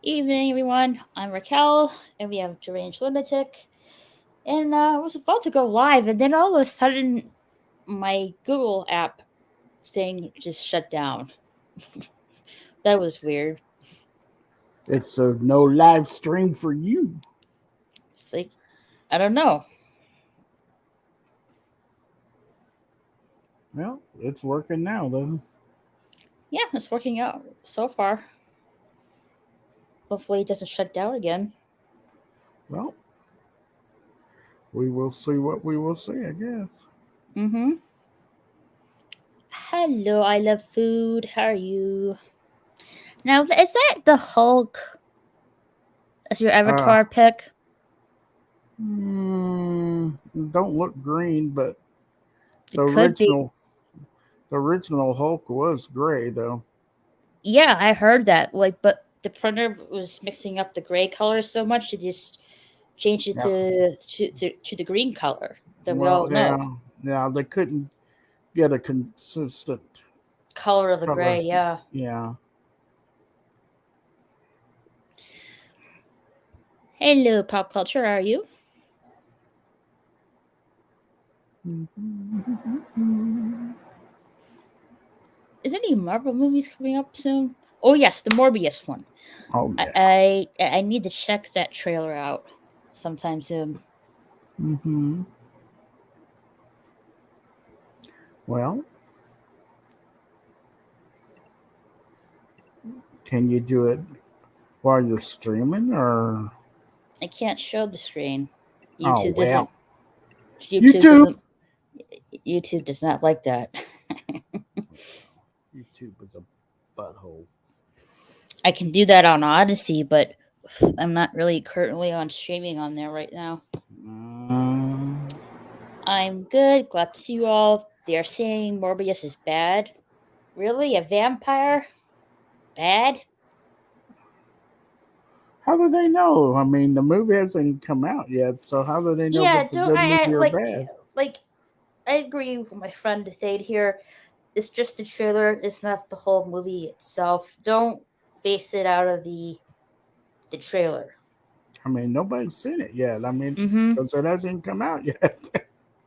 Evening, everyone. I'm Raquel, and we have Deranged Lunatic. And I was about to go live, and then all of a sudden, my Google app thing just shut down. That was weird. It's a no live stream for you. It's like, I don't know. Well, it's working now, though. Yeah, it's working out so far. Hopefully, it doesn't shut down again. Well, we will see what we will see, I guess. Mm-hmm. Hello, I love food. How are you? Now, is that the Hulk as your Uh, avatar pick? mm, don't look green, but the It could be. original, the original Hulk was gray, though. Yeah, I heard that. But the printer was mixing up the gray color so much it just changed it Yeah. to the green color that we Well, all yeah, know. yeah. They couldn't get a consistent Color of the color. gray, yeah. Yeah. Hello, pop culture. Are you? Is any Marvel movies coming up soon? Oh yes, the Morbius one. Oh I yeah. I, I need to check that trailer out sometime soon. hmm Well, can you do it while you're streaming, or I can't show the screen. oh YouTube doesn't. well, YouTube YouTube. doesn't. YouTube does not like that. YouTube is a butthole. I can do that on Odyssey, but I'm not really currently on streaming on there right now. Um, I'm good. Glad to see you all. They are saying Morbius is bad. Really? A vampire? Bad? how do they know? I mean, the movie hasn't come out yet, so how do they know if Yeah, it's a don't good movie I or like bad? like I agree with my friend Thade here. It's just the trailer, it's not the whole movie itself. Don't base it out of the trailer. I mean, nobody's seen it yet. I mean, Mm-hmm. because it hasn't come out yet.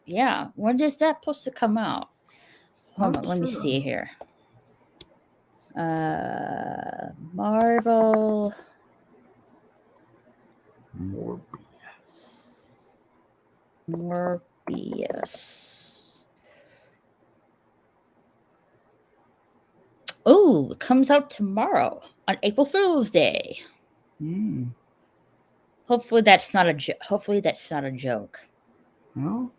Yeah. When is that supposed to come out? Hold I'm on, let me sure. see here. Marvel Morbius. Morbius. Oh, it comes out tomorrow on April Fool's Day. Hmm. Hopefully that's not a hopefully that's not a joke. Well,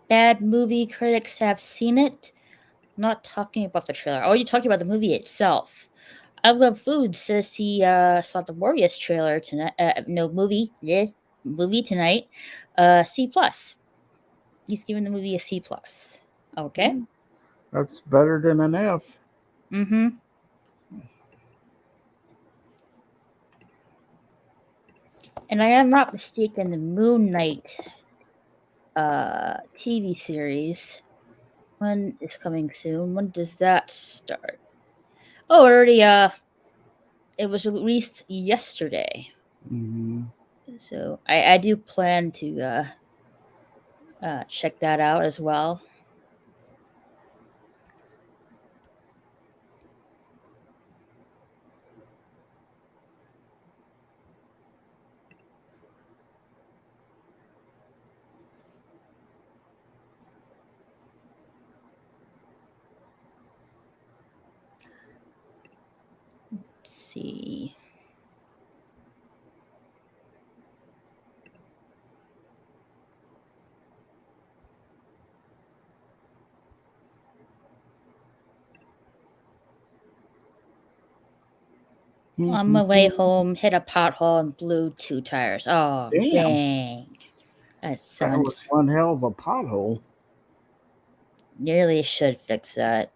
Bad movie critics have seen it. Not talking about the trailer. Oh, you're talking about the movie itself. I Love Food says he saw the Morbius trailer tonight. No movie. Yeah, movie tonight. C plus. He's giving the movie a C plus. Okay. hmm, that's better than an F. Mm-hmm. And I am not mistaken, the Moon Knight TV series. When is coming soon? When does that start? Oh, already it was released yesterday. Hmm So I do plan to check that out as well. Let's see. On my way home, hit a pothole and blew two tires. Oh, Damn, dang. That that was sounds one hell of a pothole. nearly should fix that.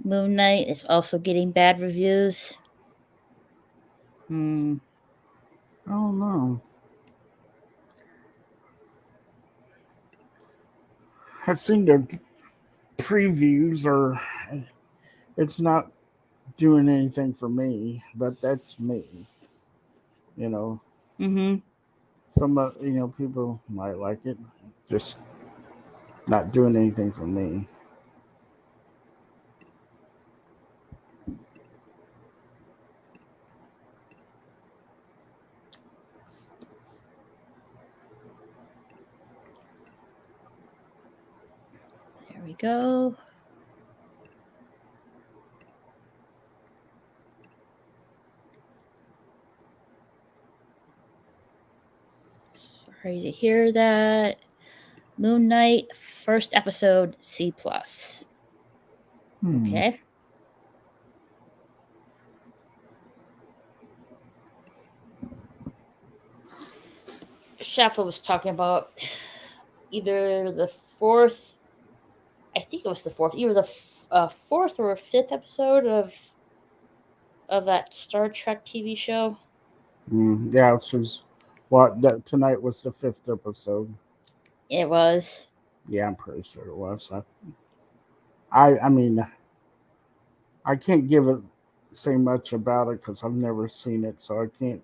Moon Knight is also getting bad reviews. Hmm. Oh no. I've seen the previews, or it's not doing anything for me, but that's me. You know, Mm-hmm. some people might like it, just not doing anything for me. There we go. Sorry to hear that. Moon Knight, first episode, C plus. Hmm. Okay. Shaffa was talking about either the fourth, I think it was the fourth, either the fourth or fifth episode of that Star Trek TV show. Yeah, it was what that tonight was the fifth episode. It was. Yeah, I'm pretty sure it was. I mean, I can't give it say much about it because I've never seen it, so I can't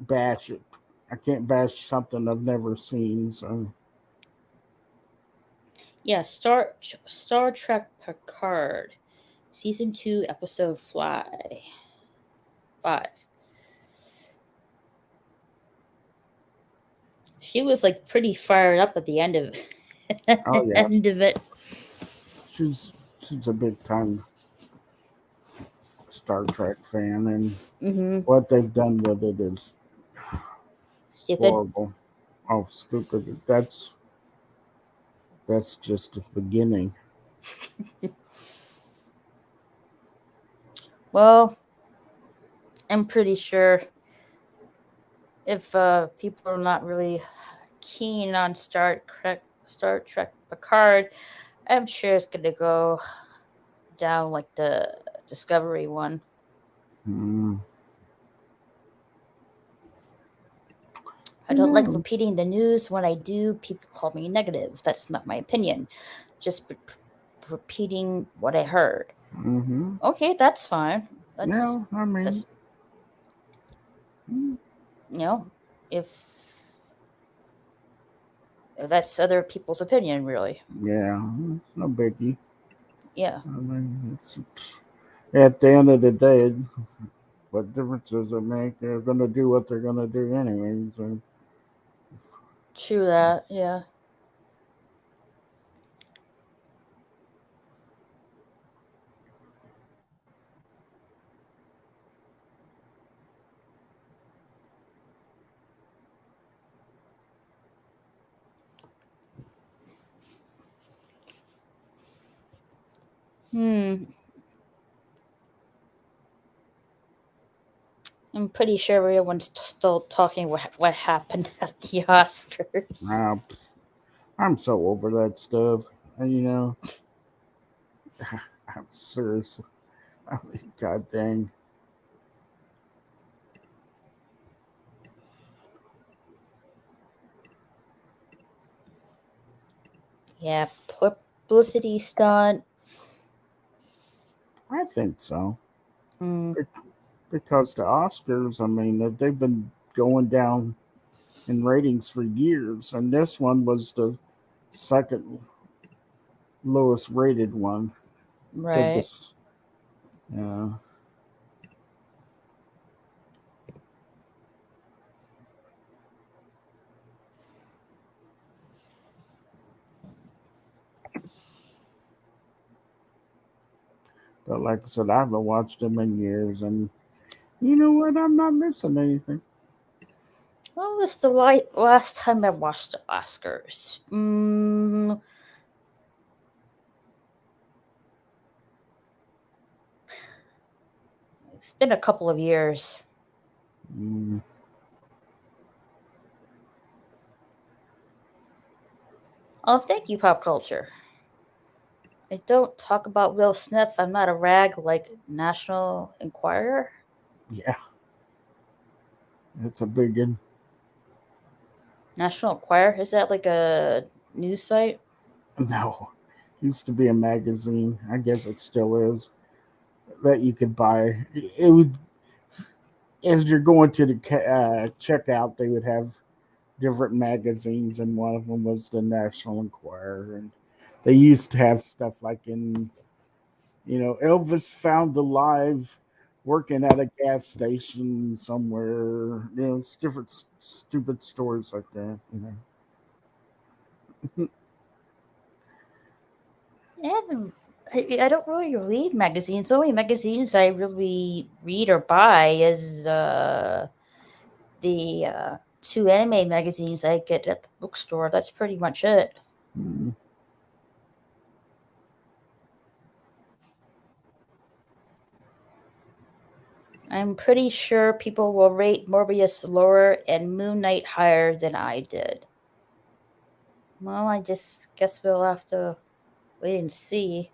bash it. I can't bash something I've never seen. So, Yeah, Star Trek Picard, season 2, episode 5. She was like pretty fired up at the end of oh yeah, end of it. she's a big time Star Trek fan, and Mm-hmm. what they've done with it is Stupid. horrible. Oh, stupid! That's just the beginning. Well, I'm pretty sure if people are not really keen on Star Trek Picard, I'm sure it's gonna go down like the Discovery one. Mm, I who don't like knows? repeating the news. When I do, people call me negative. That's not my opinion. Just repeating what I heard. Mm-hmm. Okay, that's fine. That's Yeah, I mean, that's mm, you know, if that's other people's opinion, really. yeah, no biggie. Yeah, I mean, it's at the end of the day, what difference does it make? They're gonna do what they're gonna do anyways. So, true that. Yeah. Hmm. I'm pretty sure everyone's still talking what happened at the Oscars. uh, I'm so over that stuff. And, I'm serious. I mean, god dang. Yeah, publicity stunt. I think so. Hmm. Be- Because the Oscars, I mean, they've been going down in ratings for years, and this one was the second lowest rated one. So Right. just, yeah. But like I said, I haven't watched them in years, and you know what? I'm not missing anything. When was the last time I watched the Oscars? It's been a couple of years. Mm, Oh, thank you, pop culture. I don't talk about Will Smith. I'm not a rag like National Enquirer. yeah, it's a big one. National Enquirer, is that like a News site? No, used to be a magazine. I guess it still is that you could buy. It would as you're going to the checkout, they would have different magazines, and one of them was the National Enquirer, and they used to have stuff like Elvis found alive working at a gas station somewhere. It's different stupid stories like that. I haven't. I don't really read magazines. The only magazines I really read or buy is the two anime magazines I get at the bookstore. That's pretty much it. Mm. I'm pretty sure people will rate Morbius lower and Moon Knight higher than I did. Well, I just guess we'll have to wait and see.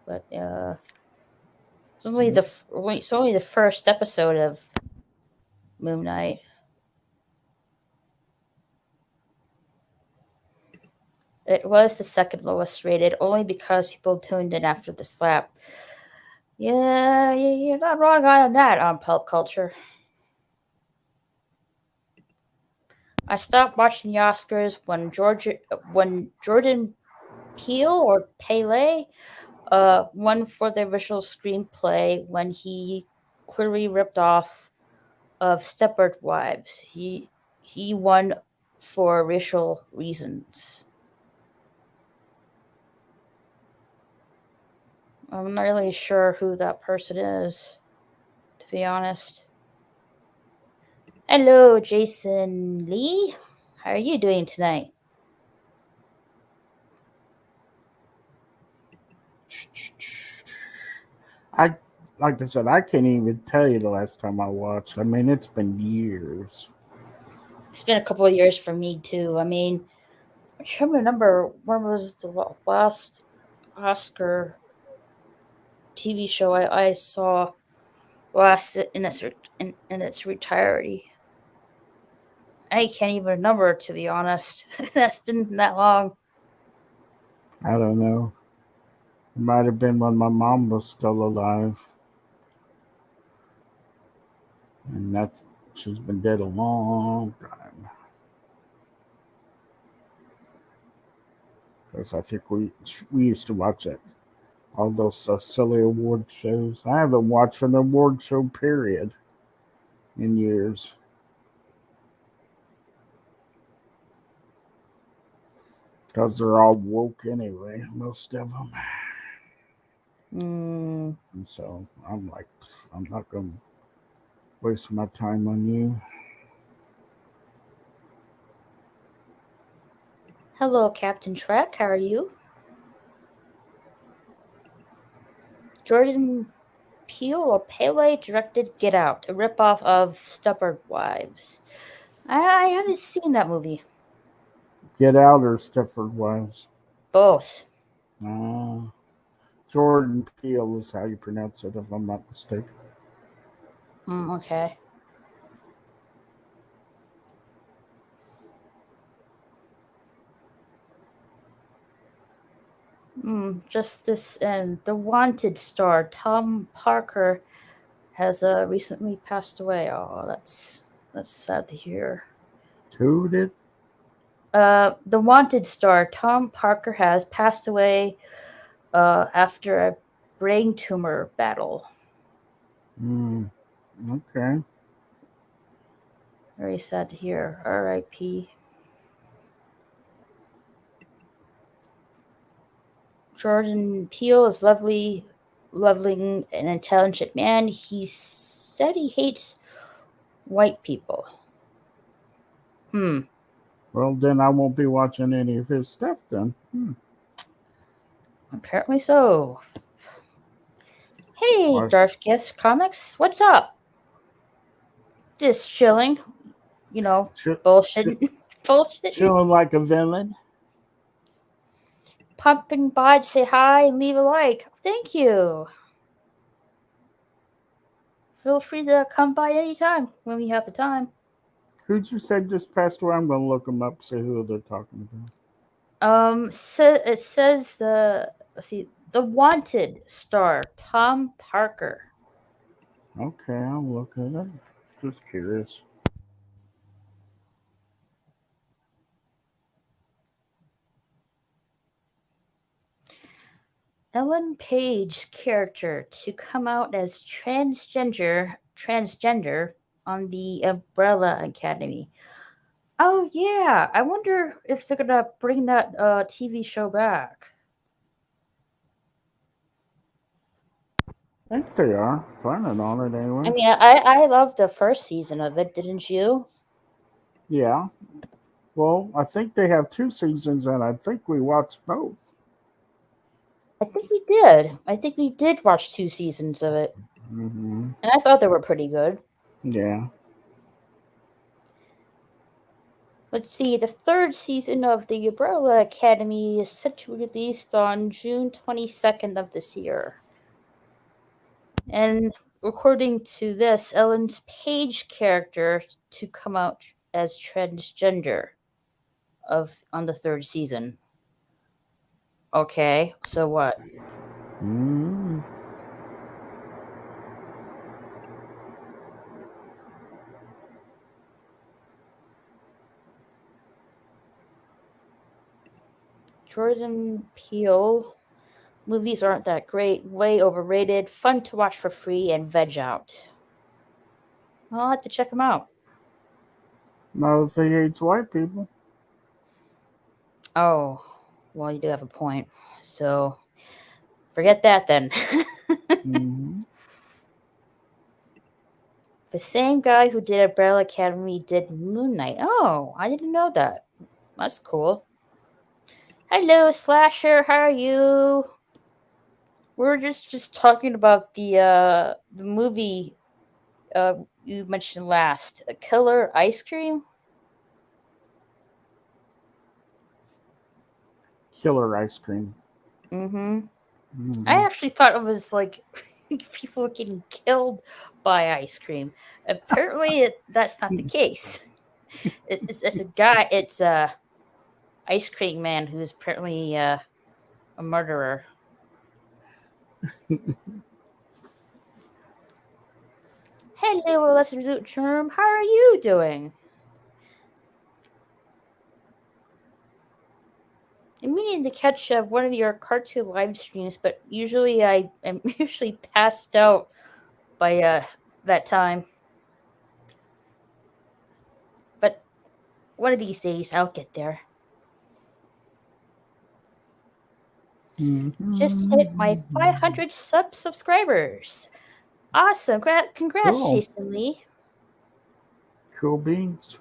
But it's only the first episode of Moon Knight. It was the second lowest rated, only because people tuned in after the slap. Yeah, you're not wrong on that on pulp culture. I stopped watching the Oscars when Jordan Peele or Pele won for the original screenplay when he clearly ripped off of Stepford Wives. He won for racial reasons. I'm not really sure who that person is, to be honest. Hello, Jason Lee. How are you doing tonight? I like I said, I can't even tell you the last time I watched. I mean, it's been years. It's been a couple of years for me too. I mean, I'm trying to remember when was the last Oscar TV show I saw last in its entirety. I can't even remember, to be honest. That's been that long. I don't know. It might have been when my mom was still alive, and that's she's been dead a long time. Because I think we used to watch it. All those silly award shows. I haven't watched an award show period in years because they're all woke anyway, most of them. Mm. And so I'm like, I'm not going to waste my time on you. Hello, Captain Trek. How are you? Jordan Peele or Pele directed Get Out, a ripoff of Stepford Wives. I haven't seen that movie. Get Out or Stepford Wives? Both. Uh, Jordan Peele is how you pronounce it, if I'm not mistaken. Okay. Just this, and the Wanted star Tom Parker has recently passed away. Oh, that's sad to hear. Who did? The Wanted star Tom Parker has passed away after a brain tumor battle. Mm, okay. Very sad to hear. R.I.P. Jordan Peele is loving, and intelligent man. He said he hates white people. Hmm. Well, then I won't be watching any of his stuff then. Apparently so. Hey, Why? Darth Gift Comics, what's up? Just chilling. You know, Ch- bullshit. Bullshit. chilling like a villain. Pumping by to say hi and leave a like. Thank you. Feel free to come by anytime when we have the time. Who'd you say just passed away? I'm gonna look them up, see who they're talking about. It says the let's see, the Wanted star Tom Parker. Okay, I'll look at it. Just curious. Ellen Page's character to come out as transgender on the Umbrella Academy. Oh yeah, I wonder if they're gonna bring that TV show back. I think they are planning on it I anyway. mean, I loved the first season of it, didn't you? Yeah. Well, I think they have two seasons, and I think we watched both. I think we did. I think we did watch 2 seasons of it, Hmm. and I thought they were pretty good. Yeah. Let's see, the third season of the Umbrella Academy is set to be released on June 22nd of this year. And according to this, Ellen's Page character to come out as transgender of on the third season. Okay, so what? Mm. Jordan Peele movies aren't that great, way overrated, fun to watch for free, and veg out. I'll have to check them out. No, if he hates white people. Oh, well, you do have a point. So forget that then. Hmm. The same guy who did Umbrella Academy did Moon Knight. Oh, I didn't know that. That's cool. Hello, Slasher. How are you? We're just talking about the movie you mentioned last, Killer Ice Cream. Killer ice cream. Mm-hmm. I Hmm. actually thought it was like people getting killed by ice cream. Apparently, that's not the case. It's a guy. It's a ice cream man who's apparently a murderer. Hello, Leslie Germ. How are you doing? I'm meaning to catch one of your cartoon live streams, but usually I am usually passed out by that time. But one of these days I'll get there. Just hit my Hmm. 500 subscribers. Awesome! Congrats, Cool. Jason Lee. Cool beans.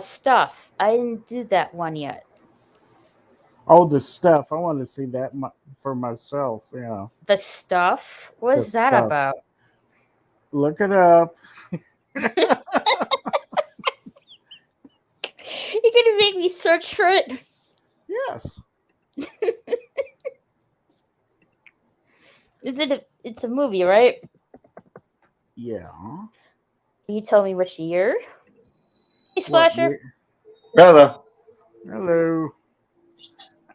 Stuff. I didn't do that one yet. Oh, the stuff. I want to see that for myself. Yeah. The stuff. The What's that stuff. about? Look it up. You're gonna make me search for it. Yes. Is it? It's a movie, right? Yeah. Can you tell me which year? Hey, What Slasher. year? Hello. Hello.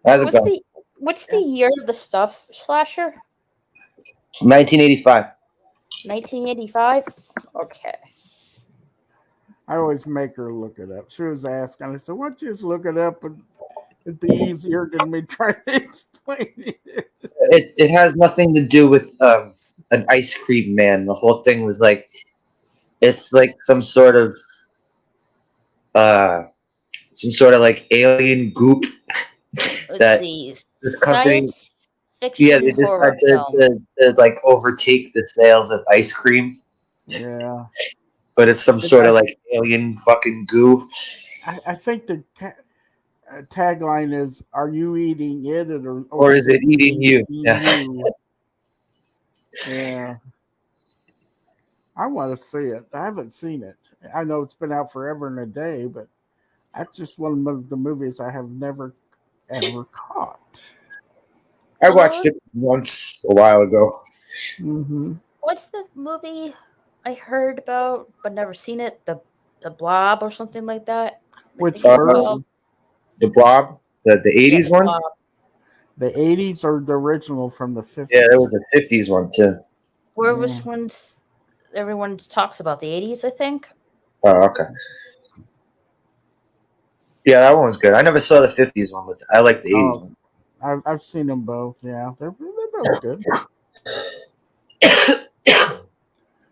How's it What's going? the year of the stuff, Slasher? 1985. 1985. Okay. I always make her look it up. She was asking. I said, "Why don't you just look it up? And it'd be easier than me trying to explain it." It has nothing to do with an ice cream man. The whole thing was like it's like uh some sort of like alien goop Let's that see. this company, Science yeah, fiction they horror decide to, film. to, to like overtake the sales of ice cream, Yeah. but it's some It, sort of like alien fucking goo. I think the tagline is, "Are you eating it, or Or is is it it eating you? eating Yeah. you?" Yeah. I want to see it. I haven't seen it. I know it's been out forever and a day, but that's just one of the movies I have never ever caught. I Although, watched it once a while ago. Hmm. what's the movie? I heard about but never seen it. The Blob or something like that. I Which think it's called. version? The Blob, the Yeah, '80s the one. Blob. The 80s or the original from the Yeah, there 50s? was a '50s one too. Where Yeah. was one's everyone talks about the 80s, I think. Oh, okay. Yeah, that one was good. I never saw the '50s one, but I like the '80s Oh, one. I've seen them both. Yeah, they're both good.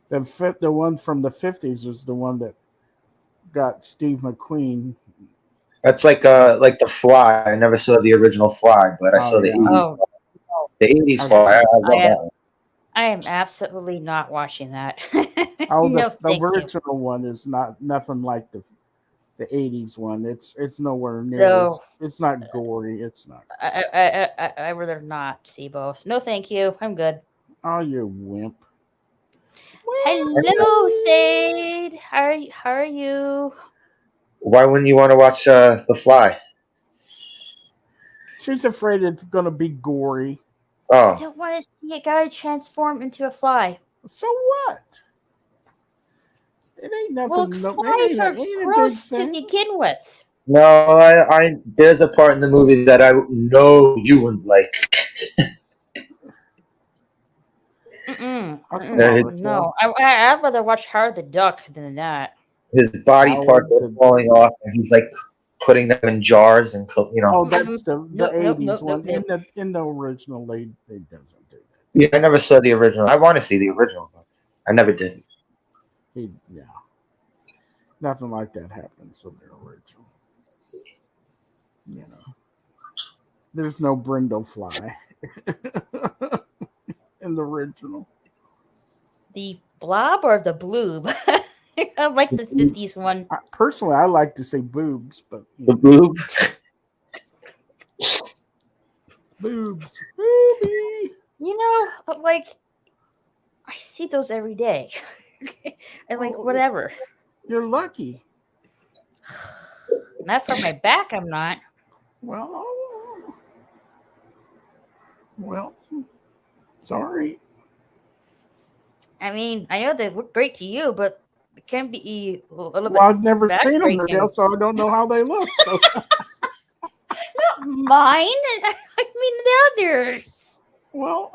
The one from the 50s is the one that got Steve McQueen. That's like the Fly. I never saw the original Fly, but I Oh saw the yeah, '80s. Oh, The '80s I've Fly. seen. I I love am that one. I am absolutely not watching that. Oh, No, the thank you. original one is not nothing like the 80s one. It's nowhere near as. No, It's not gory. It's not. I rather not see both. No, thank you. I'm good. Oh, you wimp. Hello, Thade. How are you? Why wouldn't you want to watch the Fly? She's afraid it's gonna be gory. I Oh, don't want to see a guy transform into a fly. So what? It ain't Well, nothing. No, flies are ain't a big gross to thing. begin with. no, I there's a part in the movie that I know you wouldn't like. Oh, come on, Uh, Raquel. No, I'd rather watch Howard the Duck than that. His body parts Howard are the falling Duck. off, and he's like putting them in jars and Oh, Mm-mm. that's the Nope, nope, nope, 80s nope, one. nope. In the original, they doesn't do that. Yeah, I never saw the original. I want to see the original, but I never did. Yeah, nothing like that happens in the original. You know, there's no brindlefly in the original. The Blob or the Bloob? I like the 50s one. Personally, I like to say boobs, but The boob. boobs, booby. Like I see those every day. And like Oh, whatever. you're lucky. Not for my back, I'm not. Well, well, sorry. I mean, I know they look great to you, but it can be a little Well, bit I've never seen them, backbreaking. so I don't know how they look. So, Mine? I mean the others. well,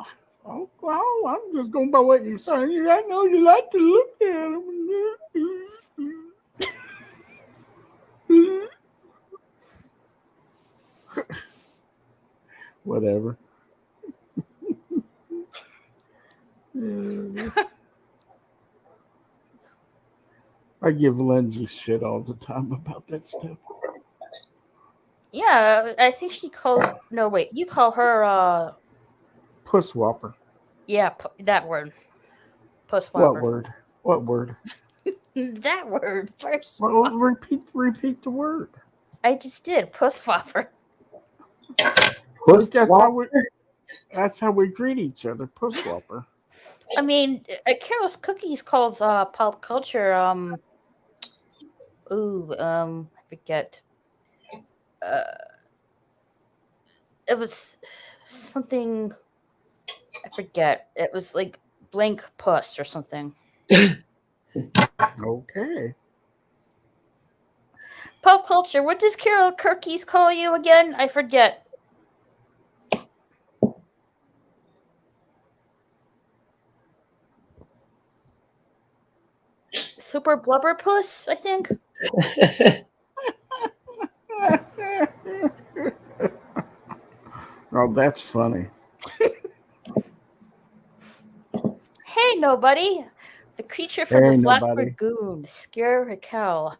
I'm just going by what you're saying. I know you like to look at them. Whatever. I give Lindsay shit all the time about that stuff. Yeah, I think she calls. No, wait, you call her. Puss whopper. Yeah, that word, puss What whopper. word? What word? That word, first. Well, repeat the word. I just did puss whopper. Puss That's how we greet each other. Puss whopper. I mean, Carol's Cookies calls pop culture. I forget. Uh, it was something. I forget. It was like blank puss or something. Okay. Pop culture. What does Carol Cookies call you again? I forget. Super blubber puss, I think. Oh, that's funny. Hey, nobody. The creature from the Hey, Black nobody. Lagoon, Scare Raquel.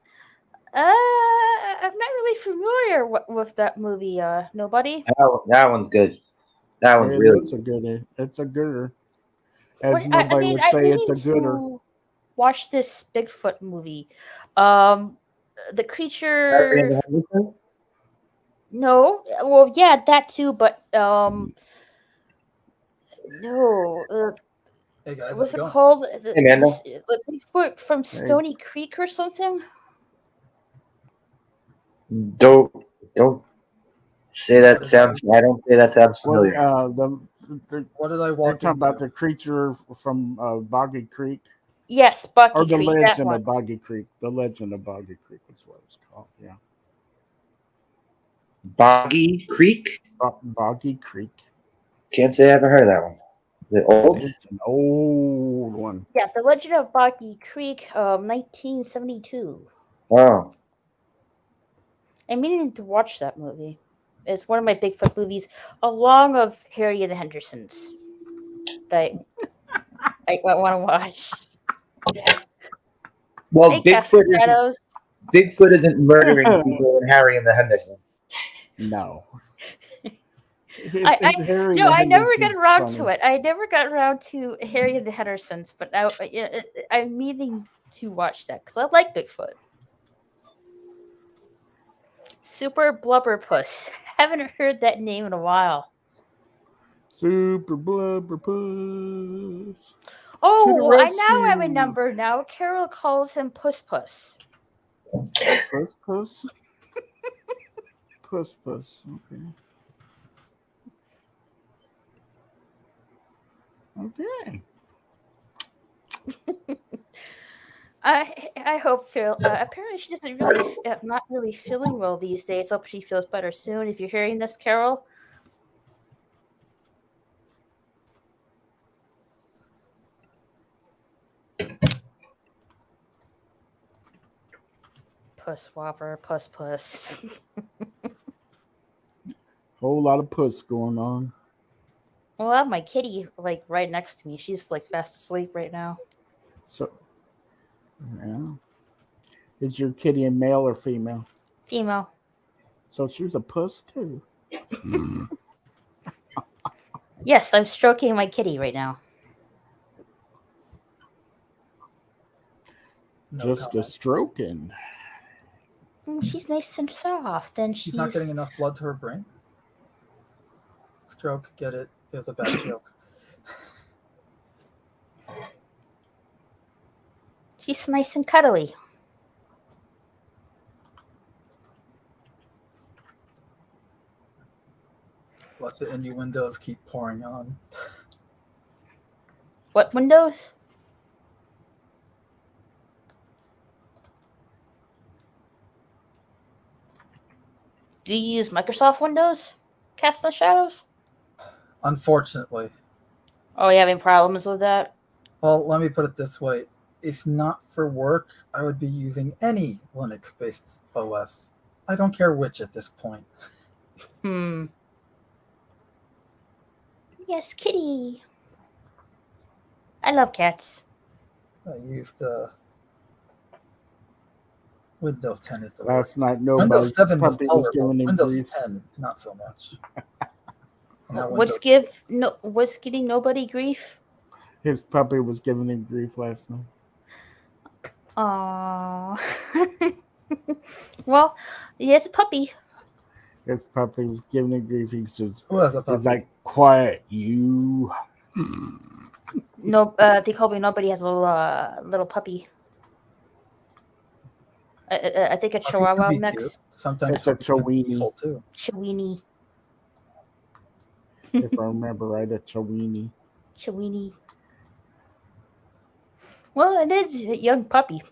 I'm not really familiar with that movie. Nobody. That one's good. That one's Hey, really that's good. a good. It's a gooder. As What? I nobody mean, would I've say, been it's a gooder. to watch this Bigfoot movie. Um, the Harry and creature. the Hendersons? No, well, yeah, that too, but no. Hey guys, how's What's it it going? called? Hey, Amanda. Like Bigfoot from Hey, Stony Creek or something? Don't don't say What that did I sounds. I don't say that sounds what? familiar. The what did I they're walk talking about into? the creature from Boggy Creek. Yes, Or Bucky the Creek, that Legend one. of Boggy Creek. The Legend of Boggy Creek is what it's called. Yeah. Boggy Creek? Boggy Creek. Can't say I ever heard of that one. Is it old? It's an old one. Yeah, The Legend of Bucky Creek, 1972. Oh. I'm meaning to watch that movie. It's one of my Bigfoot movies, along of Harry and the Hendersons. That I want to watch. Well, Hey, Cast of Shadows. Bigfoot isn't murdering people in Harry and the Hendersons. No. I Harry no, and the I never got Hendersons around funny. to it. I never got around to Harry and the Hendersons, but now I'm meaning to watch that because I like Bigfoot. Super Blubberpuss. Haven't heard that name in a while. Super Blubber Puss. To the Oh, I now have a rescue. number now. Carol calls him Puss Puss. Puss Puss. Puss Puss. Okay. Okay. I hope Phil. Apparently, she doesn't really not really feeling well these days. Hope she feels better soon. If you're hearing this, Carol. Puss Whopper, Puss Puss. Whole lot of puss going on. Well, I have my kitty like right next to me. She's like fast asleep right now. So, yeah. Is your kitty a male or female? Female. So she's a puss too. Yes, I'm stroking my kitty right now. No Just a comment. stroking. She's nice and soft, and She's not getting enough blood to her brain. Stroke, get it. It was a bad joke. she's nice and cuddly. Let the innuendos keep pouring on. What windows? Do you use Microsoft Windows? Cast on Shadows? Unfortunately. Oh, you having problems with that? Well, let me put it this way. If not for work, I would be using any Linux-based OS. I don't care which at this point. Yes, kitty. I love cats. I used Windows 10 is the Last worst. night, Windows nobody's 7 was puppy was tolerable. giving him Windows grief. 10, not so much. And that What's getting nobody grief? His puppy was giving him grief last night. Aww. Well, he has a puppy. His puppy was giving him grief. He's just, Who has a puppy? he's like, quiet, you. No, they call me nobody has a little puppy. I think a Puppies can Chihuahua be mix. cute. Sometimes It's a puppies can be Chiweenie. evil too. Chiweenie. If I remember right, a Chiweenie. Chiweenie. Well, it is a young puppy.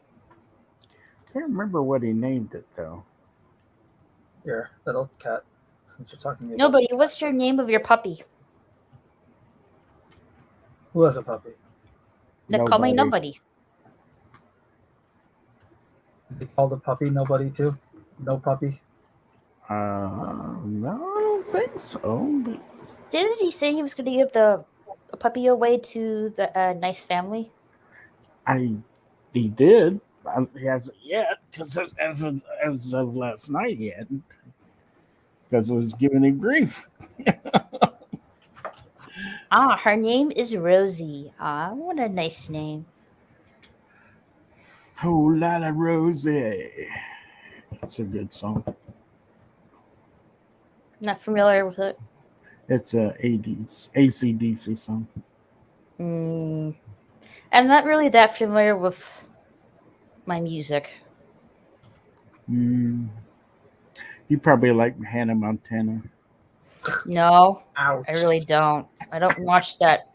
Can't remember what he named it though. Here, little cat. Since you're talking about Nobody, cats. what's your name of your puppy? Who has a puppy? No, call me Nobody. nobody. They call the puppy nobody too? No puppy? No, I don't think so. But Didn't he say he was going to give the puppy away to the nice family? he did. He hasn't yet because as of last night he hadn't because it was giving him grief. Her name is Rosie. What a nice name. Whole lot of Rosie. That's a good song. Not familiar with it. It's a AC/DC song. I'm not really that familiar with my music. You probably like Hannah Montana. No, Ouch. I really don't. I don't watch that.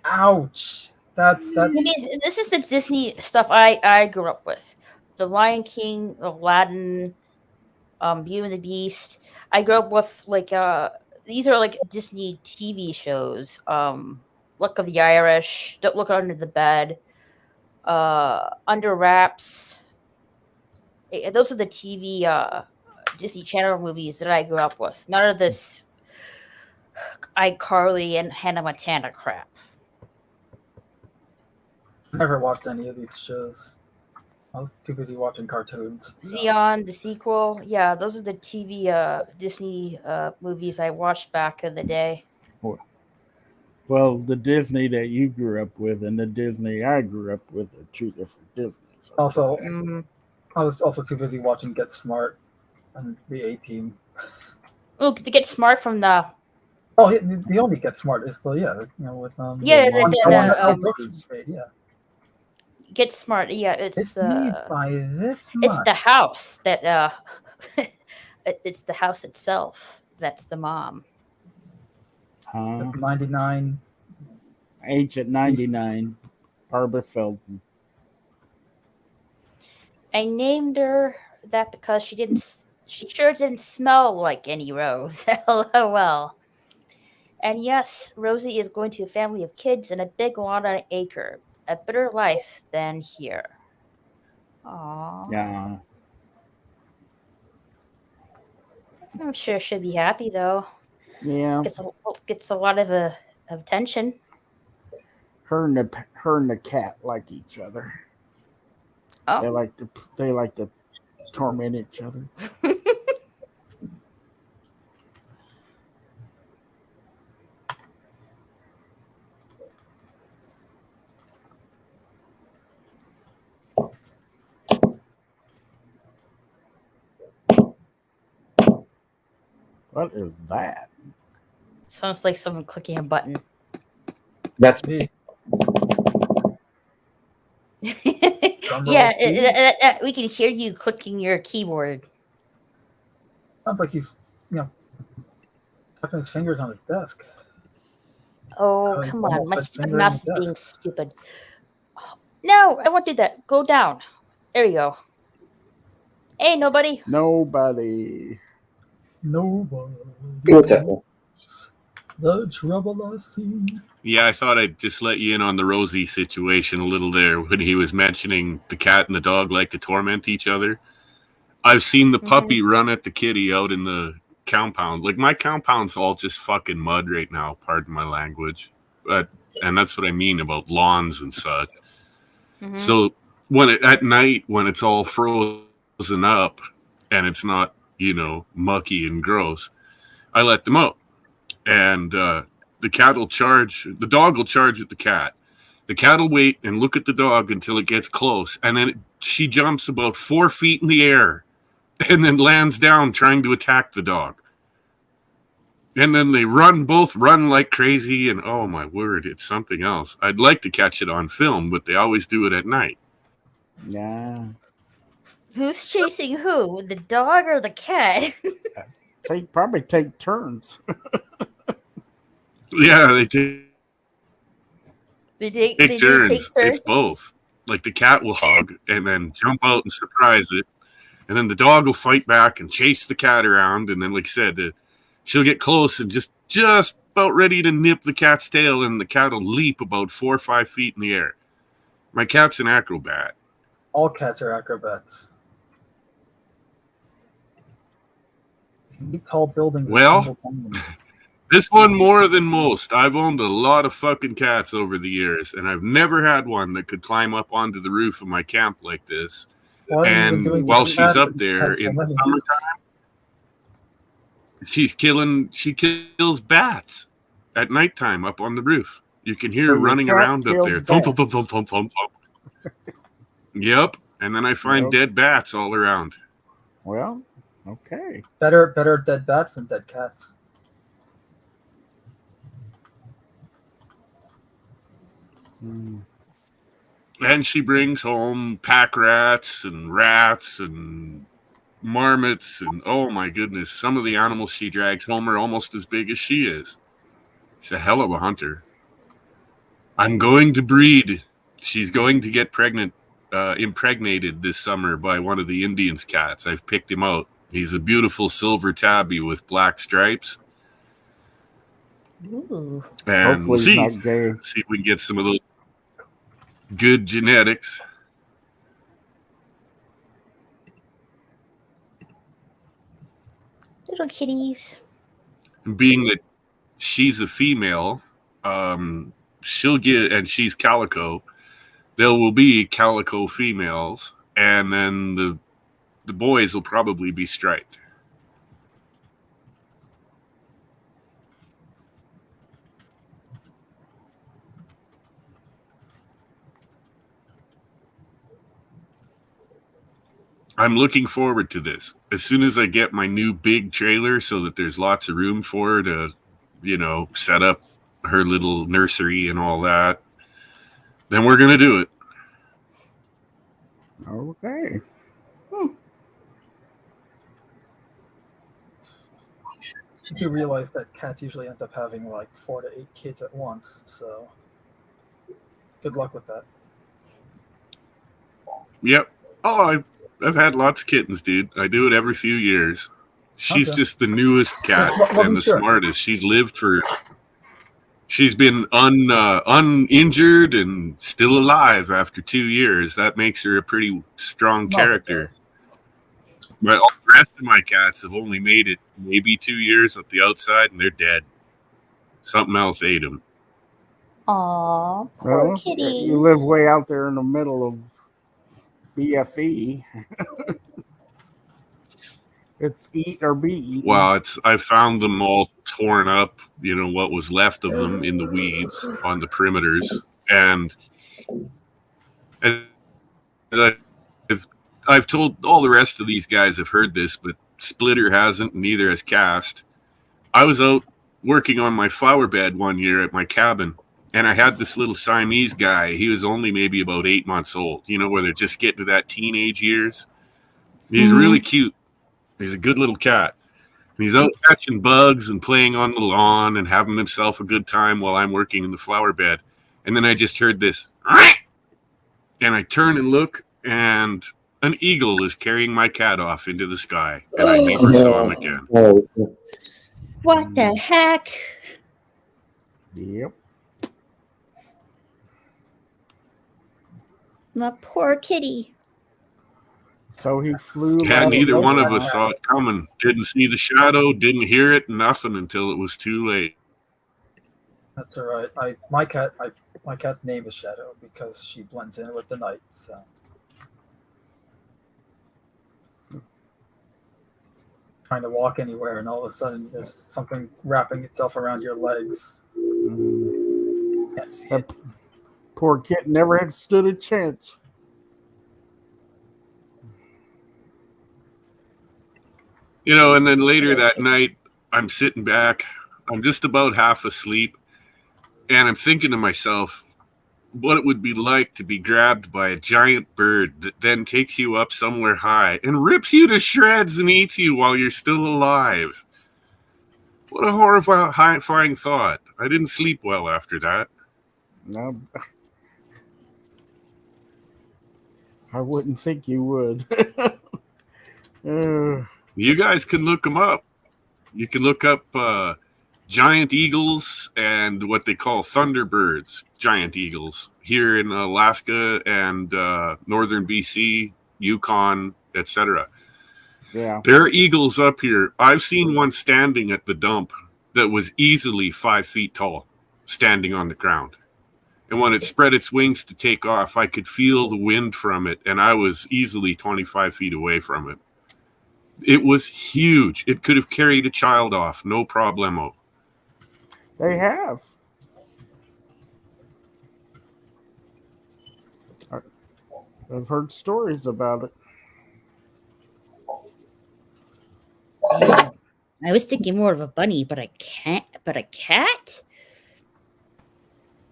Ouch. that I mean, this is the Disney stuff I grew up with. The Lion King, Aladdin, Beauty and the Beast. I grew up with these are like Disney TV shows. Luck of the Irish, Don't Look Under the Bed, Under Wraps. Those are the TV Disney Channel movies that I grew up with. None of this iCarly and Hannah Montana crap. I never watched any of these shows. I was too busy watching cartoons. So. Zeon, the sequel. Yeah, those are the TV Disney movies I watched back in the day. Well, the Disney that you grew up with and the Disney I grew up with are two different Disneys. Also, Mm. I was also too busy watching Get Smart and the A-Team. Look, to get smart from the Oh, the only Get Smart is the with Yeah, the one that Mel um, Brooks was made. Yeah, Get Smart. Yeah, it's made by this it's much. the house that it's the house itself that's the mom. Huh? 99. Agent 99, Barbara Feldon. I named her that because she sure didn't smell like any rose. LOL. And yes, Rosie is going to a family of kids and a big lot on an acre. A better life than here. Aww. Yeah. I'm sure she'll be happy though. Yeah. Gets a lot of attention. Her and the cat like each other. Oh. They like to torment each other. What is that? Sounds like someone clicking a button. That's Me. Yeah, we can hear you clicking your keyboard. Sounds like he's tapping his fingers on his desk. Oh, Like come on. almost My like stupid fingering mouse is the being desk. stupid. No, I won't do that. Go down. There you go. Hey, nobody. Nobody. Nobody. what's up? The trouble I see. Yeah, I thought I'd just let you in on the Rosie situation a little there when he was mentioning the cat and the dog like to torment each other. I've seen the puppy run at the kitty out in the compound. Like, my compound's all just fucking mud right now, pardon my language. And that's what I mean about lawns and such. Mhm. So at night, when it's all frozen up and it's not, mucky and gross, I let them out. And the dog will charge at the cat. The cat will wait and look at the dog until it gets close. And then she jumps about 4 feet in the air and then lands down trying to attack the dog. And then they both run like crazy. And oh my word, it's something else. I'd like to catch it on film, but they always do it at night. Yeah. Who's chasing who? The dog or the cat? They probably take turns. Yeah, they take They turns. take It's both. Like, the cat will hug and then jump out and surprise it. And then the dog will fight back and chase the cat around. And then, like I said, she'll get close and just about ready to nip the cat's tail. And the cat will leap about 4 or 5 feet in the air. My cat's an acrobat. All cats are acrobats. You can leap tall buildings. Well, at single times. This one more than most. I've owned a lot of fucking cats over the years, and I've never had one that could climb up onto the roof of my camp like this. What have you been And doing to while the she's cats up in there in the Pennsylvania? summertime, she kills bats at nighttime up on the roof. You can hear So her your running cat around up kills there. Thump, thump, thump, bats. thump, thump, thump, thump. Yep. And then I find Nope. dead bats all around. Well, okay. Better dead bats than dead cats. Hmm. And she brings home pack rats and marmots, and oh my goodness, some of the animals she drags home are almost as big as she is. She's a hell of a hunter. I'm going to breed. She's going to get impregnated this summer by one of the Indians' cats. I've picked him out. He's a beautiful silver tabby with black stripes. Ooh. And Hopefully we'll he's see. not gay. See if we can get some of those good genetics. Little kitties. And being that she's a female, she'll get, and she's calico, there will be calico females, and then the boys will probably be striped. I'm looking forward to this. As soon as I get my new big trailer so that there's lots of room for her to, set up her little nursery and all that, then we're going to do it. Okay. You realize that cats usually end up having like 4 to 8 kids at once, so good luck with that. Yep. Oh, I've had lots of kittens, dude. I do it every few years. She's Okay. just the newest cat Wasn't and the sure. smartest. She's been uninjured and still alive after 2 years. That makes her a pretty strong character. But all the rest of my cats have only made it maybe 2 years at the outside, and they're dead. Something else ate them. Aw, poor Well, kitty. you live way out there in the middle of BFE. It's eat or be eaten. Well, I found them all torn up, what was left of them in the weeds on the perimeters. And I've told all the rest of these guys have heard this, but Splitter hasn't, and neither has Cast. I was out working on my flower bed one year at my cabin, and I had this little Siamese guy. He was only maybe about 8 months old, where they're just getting to that teenage years. He's really cute. He's a good little cat. And he's out catching bugs and playing on the lawn and having himself a good time while I'm working in the flower bed. And then I just heard this, and I turn and look, and an eagle is carrying my cat off into the sky, and I never saw him again. What the heck? Yep. The poor kitty. So he flew. Yeah, like- neither one of us saw it coming. Didn't see the shadow, didn't hear it, nothing until it was too late. That's all right. My cat's name is Shadow because she blends in with the night. So trying to walk anywhere, and all of a sudden there's something wrapping itself around your legs. Can't see it. That poor kid never had stood a chance. And then later that night, I'm sitting back, I'm just about half asleep, and I'm thinking to myself what it would be like to be grabbed by a giant bird that then takes you up somewhere high and rips you to shreds and eats you while you're still alive. What a horrifying thought. I didn't sleep well after that. No, I wouldn't think you would. You guys can look them up. You can look up giant eagles and what they call thunderbirds, giant eagles, here in Alaska and northern BC, Yukon, etc. Yeah. There are eagles up here. I've seen one standing at the dump that was easily 5 feet tall, standing on the ground. And when it spread its wings to take off, I could feel the wind from it, and I was easily 25 feet away from it. It was huge. It could have carried a child off, no problemo. They have. I've heard stories about it. I was thinking more of a bunny, but I can't. But a cat?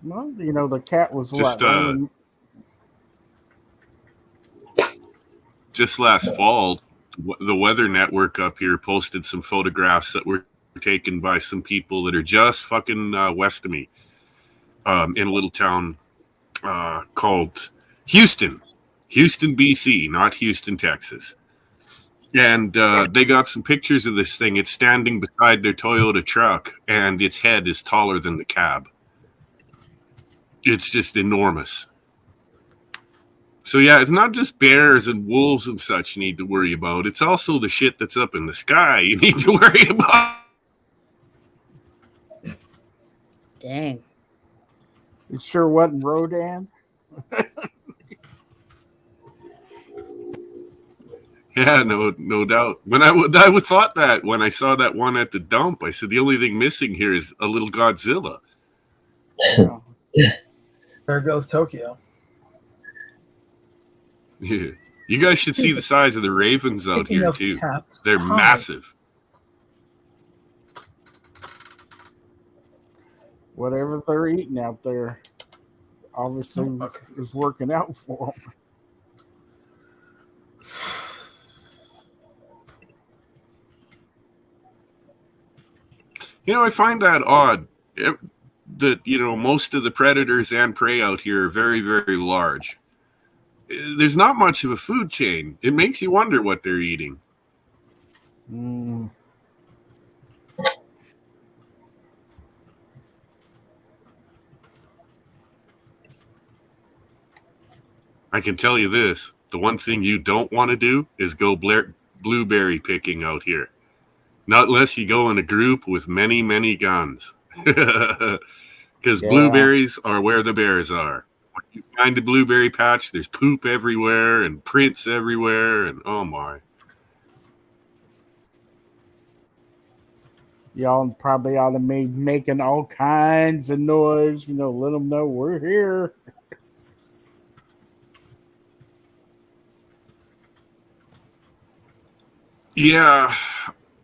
Well, the cat was Just, what? Only- Just last fall, the Weather Network up here posted some photographs that were taken by some people that are just fucking west of me. in a little town called Houston, BC, not Houston, Texas. And they got some pictures of this thing. It's standing beside their Toyota truck, and its head is taller than the cab. It's just enormous. So yeah, it's not just bears and wolves and such you need to worry about. It's also the shit that's up in the sky you need to worry about. Dang. It sure wasn't Rodan. Yeah, no doubt. When I would thought that when I saw that one at the dump, I said the only thing missing here is a little Godzilla. Yeah. There goes Tokyo. Yeah. You guys should see the size of the ravens out Speaking here of too. cats, They're hi. massive. Whatever they're eating out there, obviously is working out for them. You know, I find that odd that, you know, most of the predators and prey out here are very, very large. There's not much of a food chain. It makes you wonder what they're eating. Mm. I can tell you this. The one thing you don't want to do is go blueberry picking out here. Not unless you go in a group with many, many guns. Because blueberries are where the bears are. When you find a blueberry patch, there's poop everywhere and prints everywhere, and oh my. Y'all probably ought to be making all kinds of noise, let them know we're here. Yeah,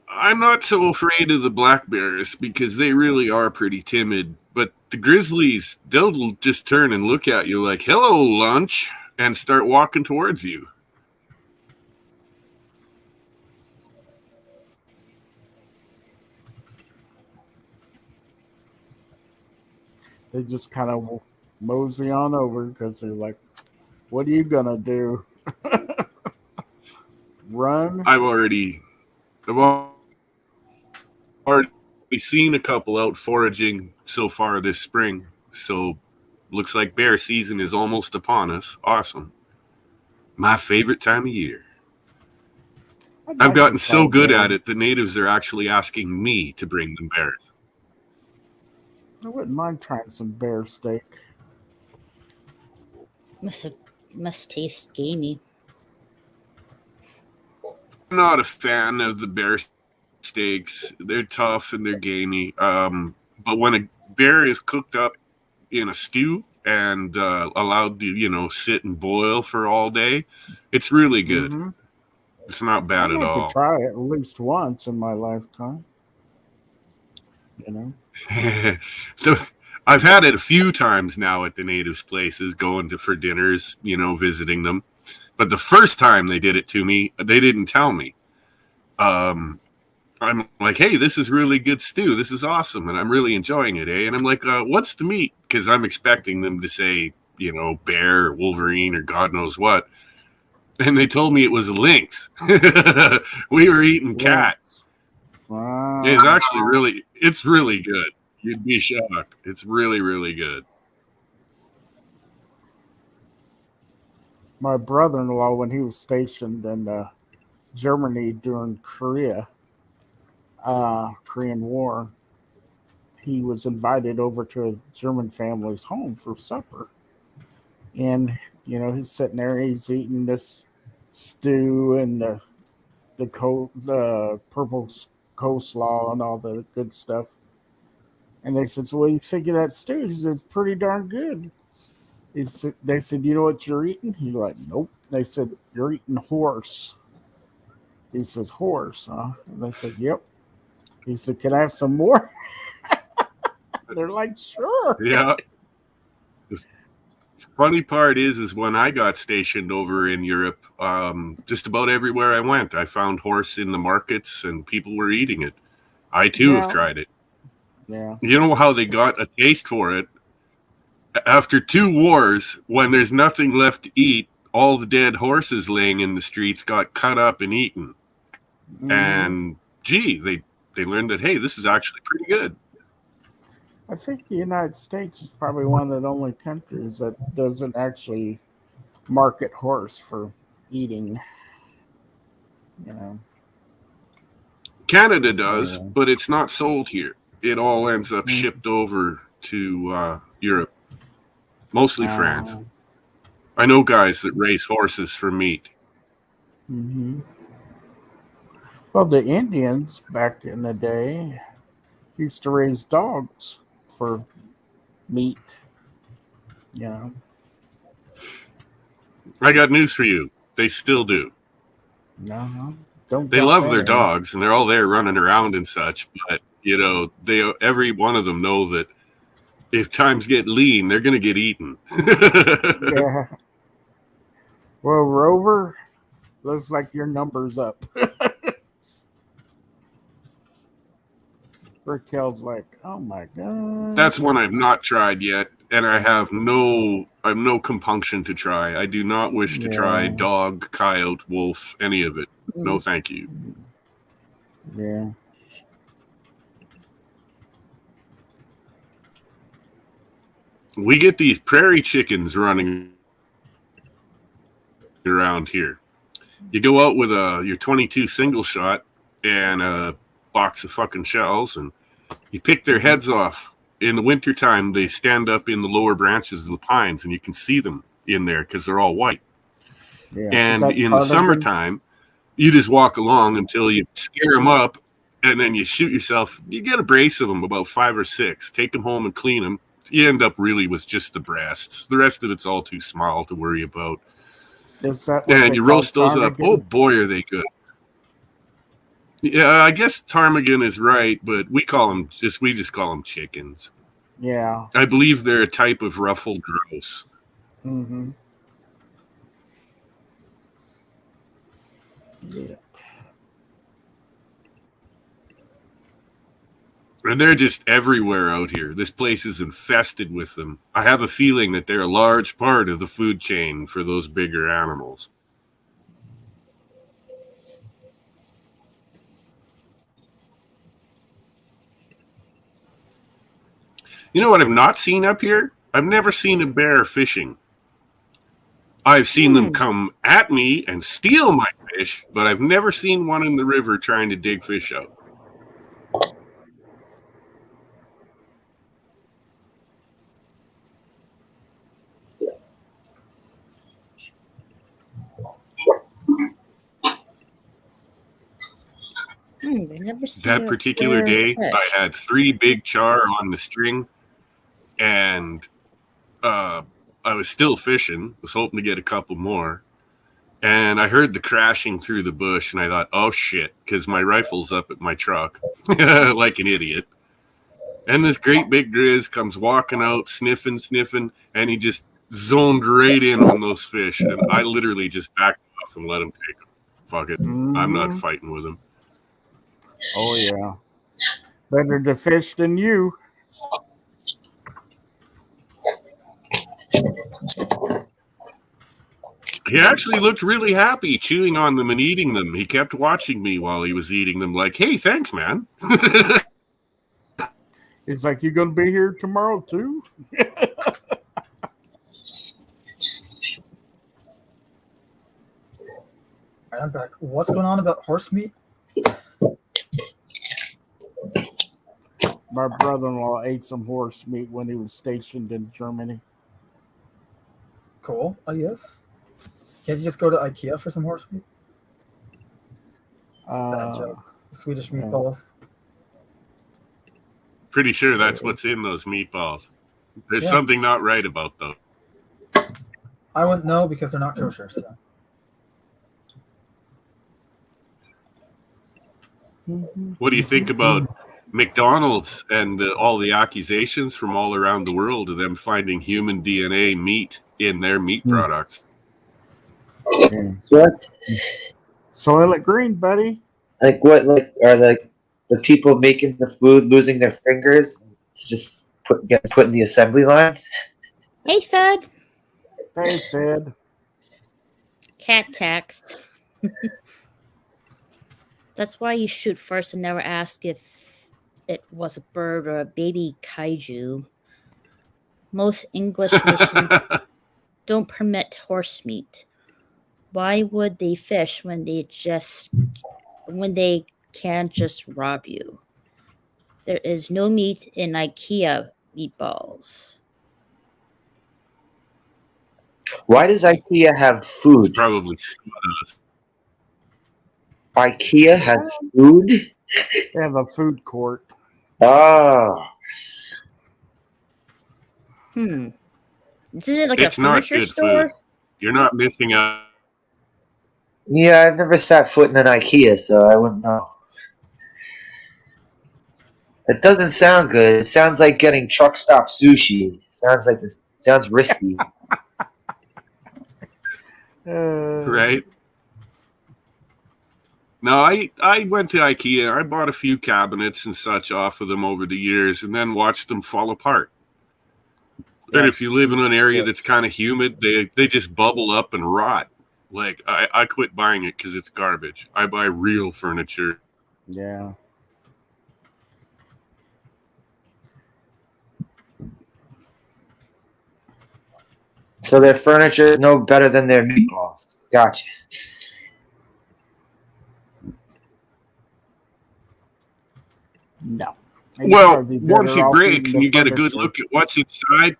I'm not so afraid of the black bears because they really are pretty timid. But the grizzlies, they'll just turn and look at you like, hello, lunch, and start walking towards you. They just kind of mosey on over because they're like, what are you going to do? Run? I've already seen a couple out foraging so far this spring. So looks like bear season is almost upon us. Awesome. My favorite time of year. I've gotten so good at it, the natives are actually asking me to bring them bears. I wouldn't mind trying some bear steak. Must taste gamey. I'm not a fan of the bear steaks. They're tough and they're gamey. But when a bear is cooked up in a stew and allowed to, sit and boil for all day, it's really good. Mm-hmm. It's not bad at all. I could try it at least once in my lifetime. I've had it a few times now at the natives' places, going for dinners, visiting them. But the first time they did it to me, they didn't tell me. I'm like, hey, this is really good stew. This is awesome. And I'm really enjoying it, eh? And I'm like, what's the meat? Because I'm expecting them to say, bear or Wolverine or God knows what. And they told me it was a lynx. We were eating cat. Wow. It's really good. You'd be shocked. It's really, really good. My brother-in-law, when he was stationed in Germany during Korean War, he was invited over to a German family's home for supper. And, he's sitting there, he's eating this stew and the purple coleslaw and all the good stuff. And they said, so what do you think of that stew? He said, it's pretty darn good. They said, you know what you're eating? He's like, nope. They said, you're eating horse. He says, horse, huh? And they said, yep. He said, can I have some more? They're like, sure. Yeah. The funny part is when I got stationed over in Europe, just about everywhere I went, I found horse in the markets and people were eating it. I too have tried it. Yeah. You know how they got a taste for it? After 2 wars, when there's nothing left to eat, all the dead horses laying in the streets got cut up and eaten. And gee, they learned that, hey, this is actually pretty good. I think the United States is probably one of the only countries that doesn't actually market horse for eating. You know. Canada does, but it's not sold here. It all ends up shipped over to Europe, mostly France. I know guys that raise horses for meat. Mm-hmm. Well, the Indians back in the day used to raise dogs for meat. You know. I got news for you. They still do. No, don't. They love their dogs, and they're all there running around and such. But every one of them know that if times get lean, they're going to get eaten. Yeah. Well, Rover, looks like your number's up. Raquel's like, oh my god. That's one I've not tried yet, and I have no compunction to try. I do not wish to try dog, coyote, wolf, any of it. No, thank you. Yeah. We get these prairie chickens running around here. You go out with your 22 single shot and a box of fucking shells, and you pick their heads off. In the wintertime, they stand up in the lower branches of the pines, and you can see them in there because they're all white. Yeah. And in the summertime, you just walk along until you scare them up, and then you shoot yourself. You get a brace of them, about 5 or 6. Take them home and clean them. You end up really with just the breasts. The rest of it's all too small to worry about. And you roast those up. Oh boy, are they good! Yeah, I guess ptarmigan is right, but we just call them chickens. Yeah, I believe they're a type of ruffled grouse. Mm-hmm. Yeah. And they're just everywhere out here. This place is infested with them. I have a feeling that they're a large part of the food chain for those bigger animals. You know what I've not seen up here? I've never seen a bear fishing. I've seen them come at me and steal my fish, but I've never seen one in the river trying to dig fish out. That particular day, I had 3 big char on the string, and I was still fishing, was hoping to get a couple more, and I heard the crashing through the bush, and I thought, oh shit, because my rifle's up at my truck, like an idiot. And this great big grizz comes walking out, sniffing, and he just zoned right in on those fish, and I literally just backed off and let him take them. Fuck it, I'm not fighting with him. Oh, yeah. Better to fish than you. He actually looked really happy chewing on them and eating them. He kept watching me while he was eating them like, hey, thanks, man. He's like, you going to be here tomorrow, too? I'm back. What's going on about horse meat? My brother-in-law ate some horse meat when he was stationed in Germany. Cool, I guess. Can't you just go to IKEA for some horse meat? Bad joke. Swedish meatballs. Pretty sure that's what's in those meatballs. There's something not right about those. I wouldn't know because they're not kosher. So. What do you think about McDonald's and all the accusations from all around the world of them finding human DNA meat in their meat products? What? Soil it green, buddy. Like what? Like are the people making the food losing their fingers to just get put in the assembly line? Hey, Fed. Hey, Fed. Cat tax. That's why you shoot first and never ask if it was a bird or a baby kaiju. Most English nations don't permit horse meat. Why would they fish when they can't just rob you? There is no meat in IKEA meatballs. Why does IKEA have It's food? probably sawdust. IKEA has food? They have a food court. Ah. Isn't it like It's a not furniture good store? food. You're not missing out. Yeah, I've never sat foot in an IKEA, so I wouldn't know. It doesn't sound good. It sounds like getting truck stop sushi. Sounds risky. Right? No, I went to IKEA. I bought a few cabinets and such off of them over the years and then watched them fall apart. And if you live in an area that's kind of humid, they just bubble up and rot. Like, I quit buying it because it's garbage. I buy real furniture. Yeah. So their furniture is no better than their meatballs. Gotcha. No. Well, once it breaks and you get a good look at what's inside,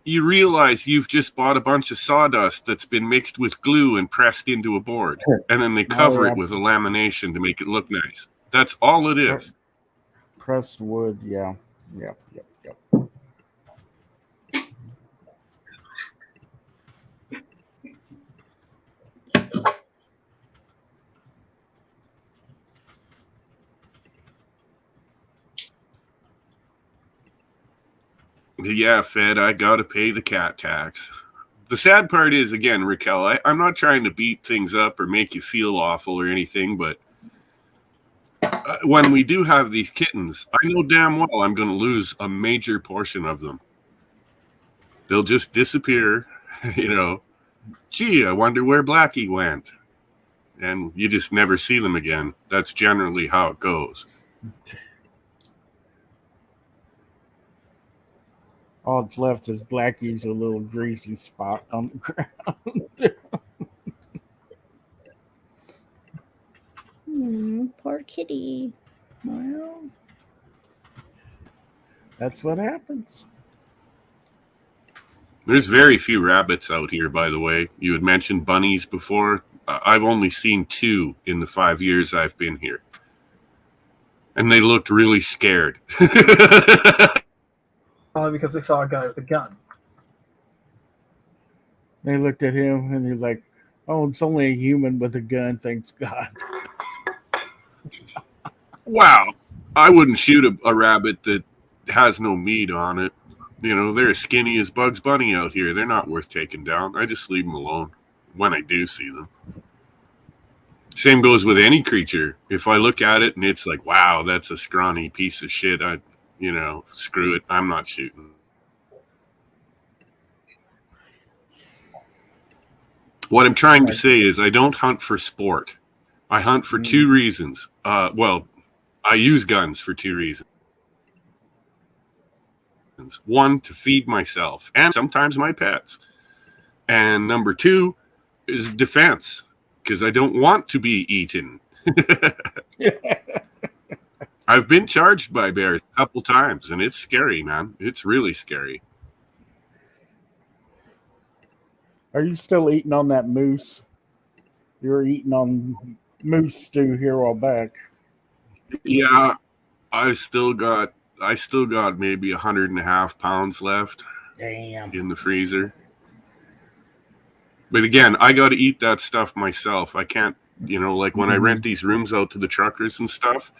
you realize you've just bought a bunch of sawdust that's been mixed with glue and pressed into a board. And then they cover it with a lamination to make it look nice. That's all it is. Pressed wood, yeah. Yep. Yeah, Fed, I gotta pay the cat tax. The sad part is, again, Raquel, I'm not trying to beat things up or make you feel awful or anything, but when we do have these kittens, I know damn well I'm going to lose a major portion of them. They'll just disappear, Gee, I wonder where Blackie went. And you just never see them again. That's generally how it goes. All that's left is Blackie's a little greasy spot on the ground. Poor kitty. Well, that's what happens. There's very few rabbits out here, by the way. You had mentioned bunnies before. I've only seen 2 in the 5 years I've been here. And they looked really scared. Probably because they saw a guy with a gun. They looked at him and he's like, "Oh, it's only a human with a gun, thanks God." Wow. I wouldn't shoot a rabbit that has no meat on it. They're as skinny as Bugs Bunny out here. They're not worth taking down. I just leave them alone when I do see them. Same goes with any creature. If I look at it and it's like, wow, that's a scrawny piece of shit, screw it. I'm not shooting. What I'm trying to say is I don't hunt for sport. I hunt for 2 reasons. I use guns for 2 reasons. 1, to feed myself and sometimes my pets. And number 2 is defense, because I don't want to be eaten. I've been charged by bears a couple times, and it's scary, man. It's really scary. Are you still eating on that moose? You were eating on moose stew here a while back. Yeah, I still got maybe 1.5 pounds left. Damn. In the freezer. But again, I got to eat that stuff myself. I can't, when I rent these rooms out to the truckers and stuff,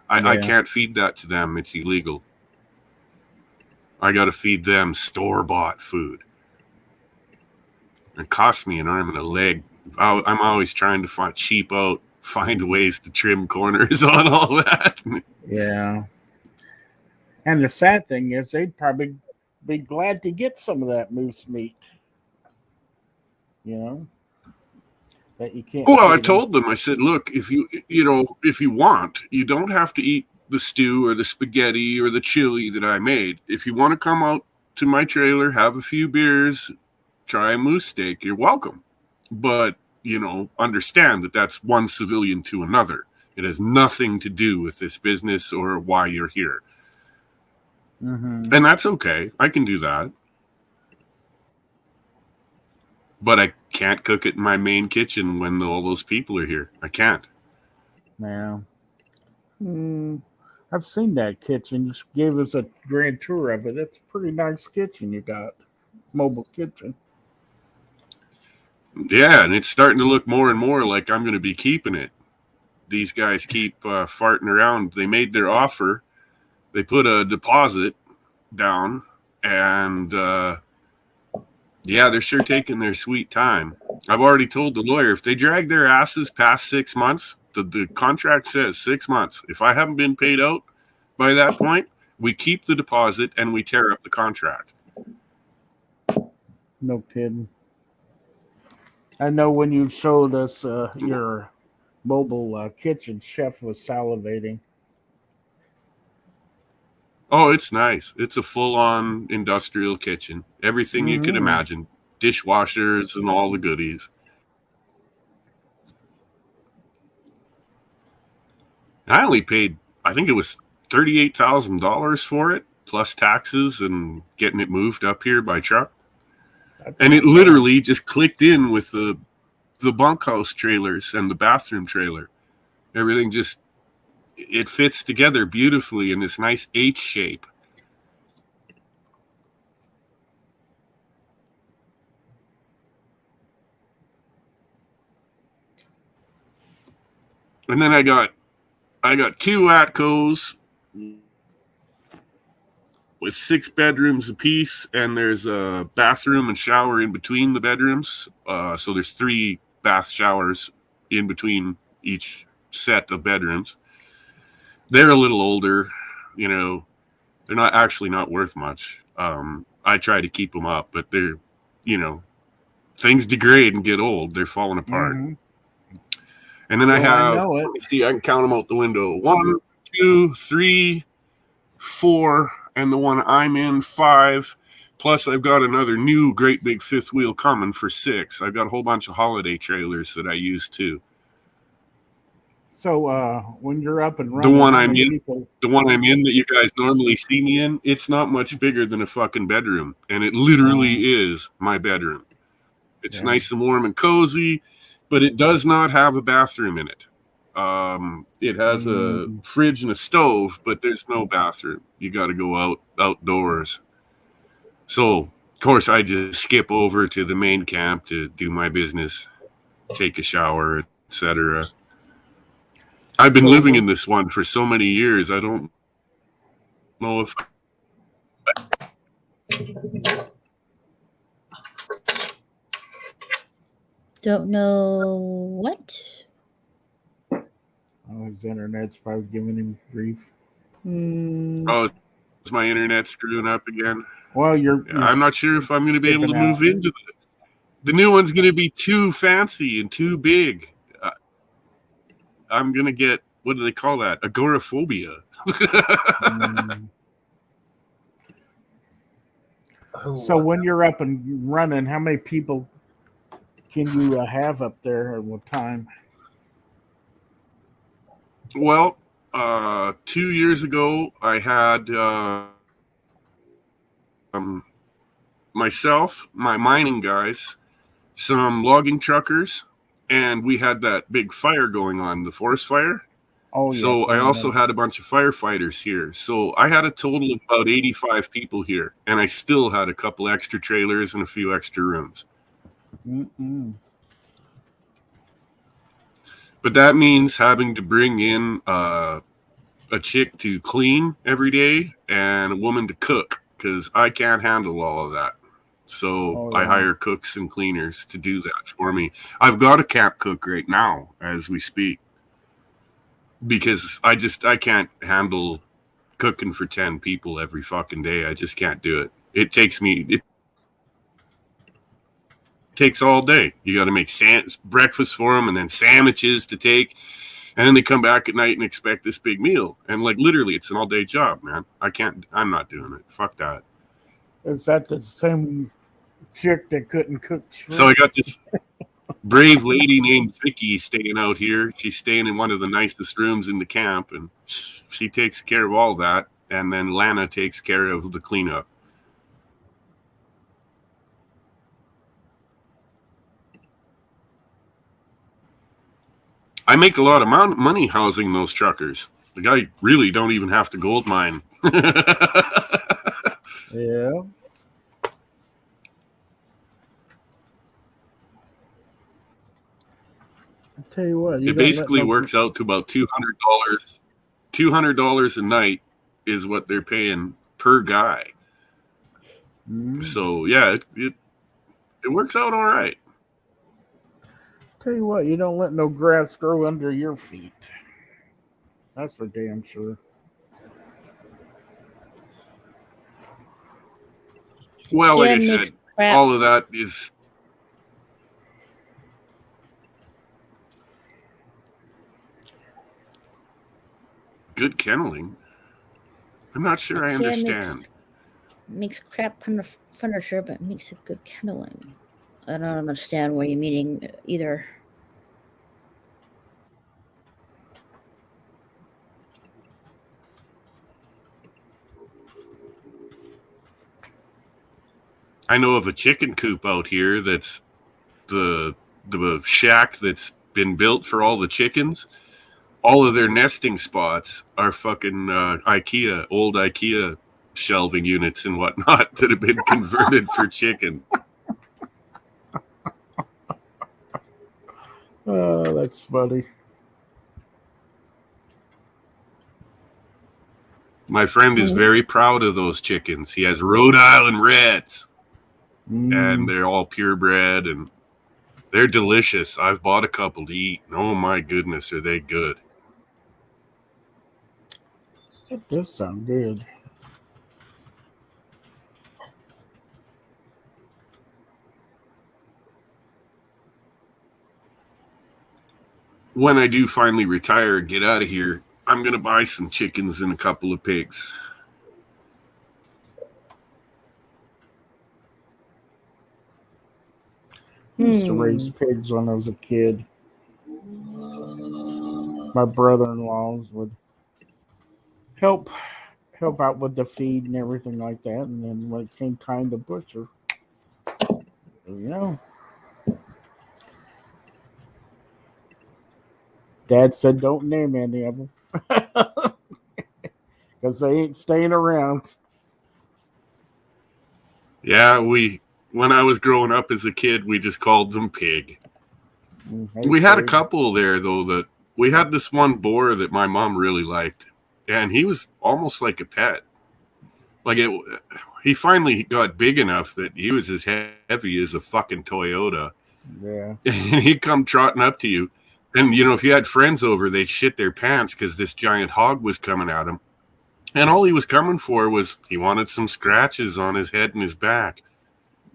I can't feed that to them. It's illegal. I got to feed them store-bought food. It costs me an arm and a leg. I'm always trying to find ways to trim corners on all that. Yeah. And the sad thing is, they'd probably be glad to get some of that moose meat. You know that you can't. Well, I feed 'em. told them, I said, look, if you want, you don't have to eat the stew or the spaghetti or the chili that I made. If you want to come out to my trailer, have a few beers, try a moose steak, you're welcome. But, understand that that's one civilian to another. It has nothing to do with this business or why you're here. Mm-hmm. And that's okay. I can do that. But I can't cook it in my main kitchen when all those people are here. I can't. Yeah. Mm. I've seen that kitchen. You gave us a grand tour of it. It's a pretty nice kitchen you got. Mobile kitchen. Yeah, and it's starting to look more and more like I'm going to be keeping it. These guys keep farting around. They made their offer. They put a deposit down, and yeah, they're sure taking their sweet time. I've already told the lawyer, if they drag their asses past 6 months, the contract says 6 months. If I haven't been paid out by that point, we keep the deposit and we tear up the contract. No kidding. I know when you showed us your mobile kitchen, chef was salivating. Oh, it's nice. It's a full-on industrial kitchen. Everything you could imagine. Dishwashers and all the goodies. I only paid, I think it was $38,000 for it, plus taxes and getting it moved up here by truck. And it literally just clicked in with the bunkhouse trailers and the bathroom trailer. Everything just, it fits together beautifully in this nice H shape. And then I got 2 Atcos with 6 bedrooms apiece, and there's a bathroom and shower in between the bedrooms. So there's 3 bath showers in between each set of bedrooms. They're a little older, they're not worth much. I try to keep them up, but they're, things degrade and get old. They're falling apart. Mm-hmm. And then I have, let me see, I can count them out the window. 1, 2, 3, 4, and the one I'm in, 5. Plus, I've got another new great big fifth wheel coming for 6. I've got a whole bunch of holiday trailers that I use too. So when you're up and running, the one I'm in that you guys normally see me in, it's not much bigger than a fucking bedroom, and it literally is my bedroom. It's nice and warm and cozy, but it does not have a bathroom in it. It has a fridge and a stove, but there's no bathroom. You got to go outdoors. So, of course, I just skip over to the main camp to do my business, take a shower, etc. I've been living in this one for so many years. I don't know if Don't know what. Oh, his internet's probably giving him grief. Oh, is my internet screwing up again? Well, I'm not sure if I'm going to be able to move into the new one's going to be too fancy and too big. I'm going to get, what do they call that? Agoraphobia. So when you're up and running, how many people can you have up there at one time? Well, 2 years ago, I had myself, my mining guys, some logging truckers, and we had that big fire going on, the forest fire. Oh, yes. So I also had a bunch of firefighters here. So I had a total of about 85 people here, and I still had a couple extra trailers and a few extra rooms. But that means having to bring in a chick to clean every day and a woman to cook, because I can't handle all of that. So I hire cooks and cleaners to do that for me. I've got a camp cook right now as we speak, because I can't handle cooking for 10 people every fucking day. I just can't do it. It takes all day. You got to make breakfast for them and then sandwiches to take. And then they come back at night and expect this big meal. And like literally, it's an all-day job, man. I'm not doing it. Fuck that. Is that the same chick that couldn't cook shrimp? So I got this brave lady named Vicky staying out here. She's staying in one of the nicest rooms in the camp, and she takes care of all that. And then Lana takes care of the cleanup. I make a lot of money housing those truckers. The guy really don't even have to gold mine. Yeah. I'll tell you what. It basically works out to about $200. $200 a night is what they're paying per guy. So yeah, it works out all right. Tell you what, you don't let no grass grow under your feet. That's for damn sure. Well, like I said, all of that is good kenneling. I'm not sure I understand. Makes crap furniture, but makes it good kenneling. I don't understand what you're meaning either. I know of a chicken coop out here that's the shack that's been built for all the chickens. All of their nesting spots are fucking old IKEA shelving units and whatnot that have been converted for chicken. Oh, that's funny. My friend is very proud of those chickens. He has Rhode Island Reds. And they're all purebred, and they're delicious. I've bought a couple to eat. Oh, my goodness, are they good. That does sound good. When I do finally retire and get out of here, I'm going to buy some chickens and a couple of pigs. I used to raise pigs when I was a kid. My brother-in-laws would help out with the feed and everything like that. And then when it came time to butcher, Dad said don't name any of them because they ain't staying around. Yeah, when I was growing up as a kid, we just called them pig. We had a couple there, though, that we had this one boar that my mom really liked, and he was almost like a pet. He finally got big enough that he was as heavy as a fucking Toyota. Yeah. And he'd come trotting up to you. And, if you had friends over, they'd shit their pants because this giant hog was coming at him. And all he was coming for was he wanted some scratches on his head and his back.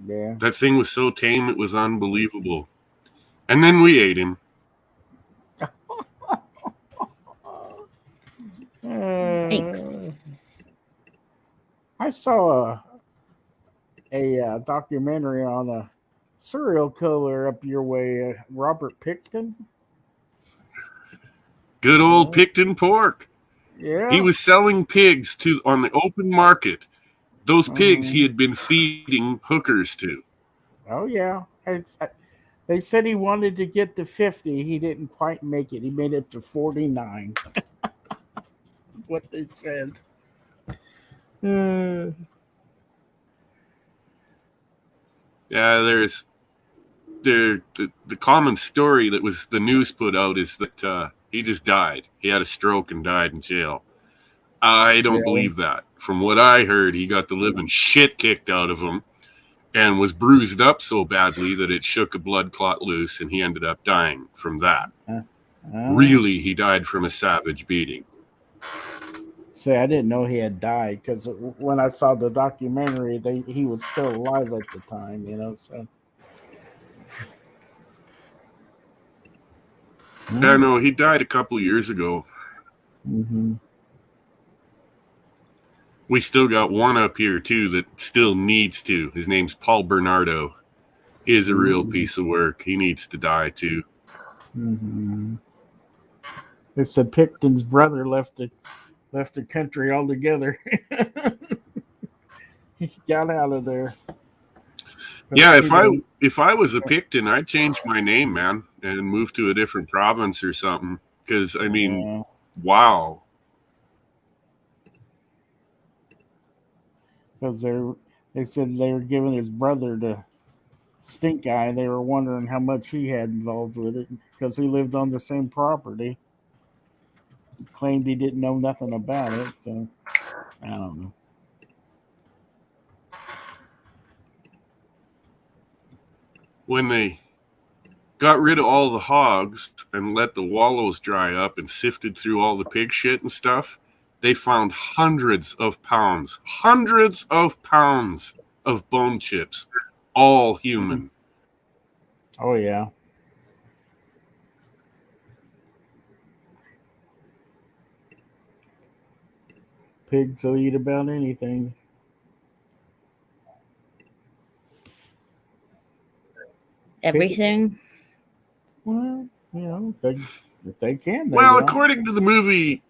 Yeah. That thing was so tame, it was unbelievable. And then we ate him. Thanks. I saw a documentary on a serial killer up your way, Robert Pickton. Good old Picton pork. Yeah. He was selling pigs on the open market. Those pigs he had been feeding hookers to. Oh, yeah. They said he wanted to get to 50. He didn't quite make it. He made it to 49. That's what they said. Yeah, there's the common story that was the news put out is that he just died. He had a stroke and died in jail. I don't believe that. From what I heard, he got the living shit kicked out of him and was bruised up so badly that it shook a blood clot loose, and he ended up dying from that. Really, he died from a savage beating. say I didn't know he had died because when I saw the documentary, he was still alive at the time. So. Yeah, no, he died a couple years ago. Mm-hmm. We still got one up here too that still needs to. His name's Paul Bernardo. He is a real piece of work. He needs to die too. Mm-hmm. They said Picton's brother left the country altogether. He got out of there. But Yeah, if I was a Picton, I'd change my name, man, and move to a different province or something. Because I mean, wow. Because they said they were giving his brother to Stink Eye. They were wondering how much he had involved with it because he lived on the same property. He claimed he didn't know nothing about it, so I don't know. When they got rid of all the hogs and let the wallows dry up and sifted through all the pig shit and stuff, they found hundreds of pounds of bone chips, all human. Oh, yeah. Pigs will eat about anything. Everything. Well, if they can. They Well, will. according to the movie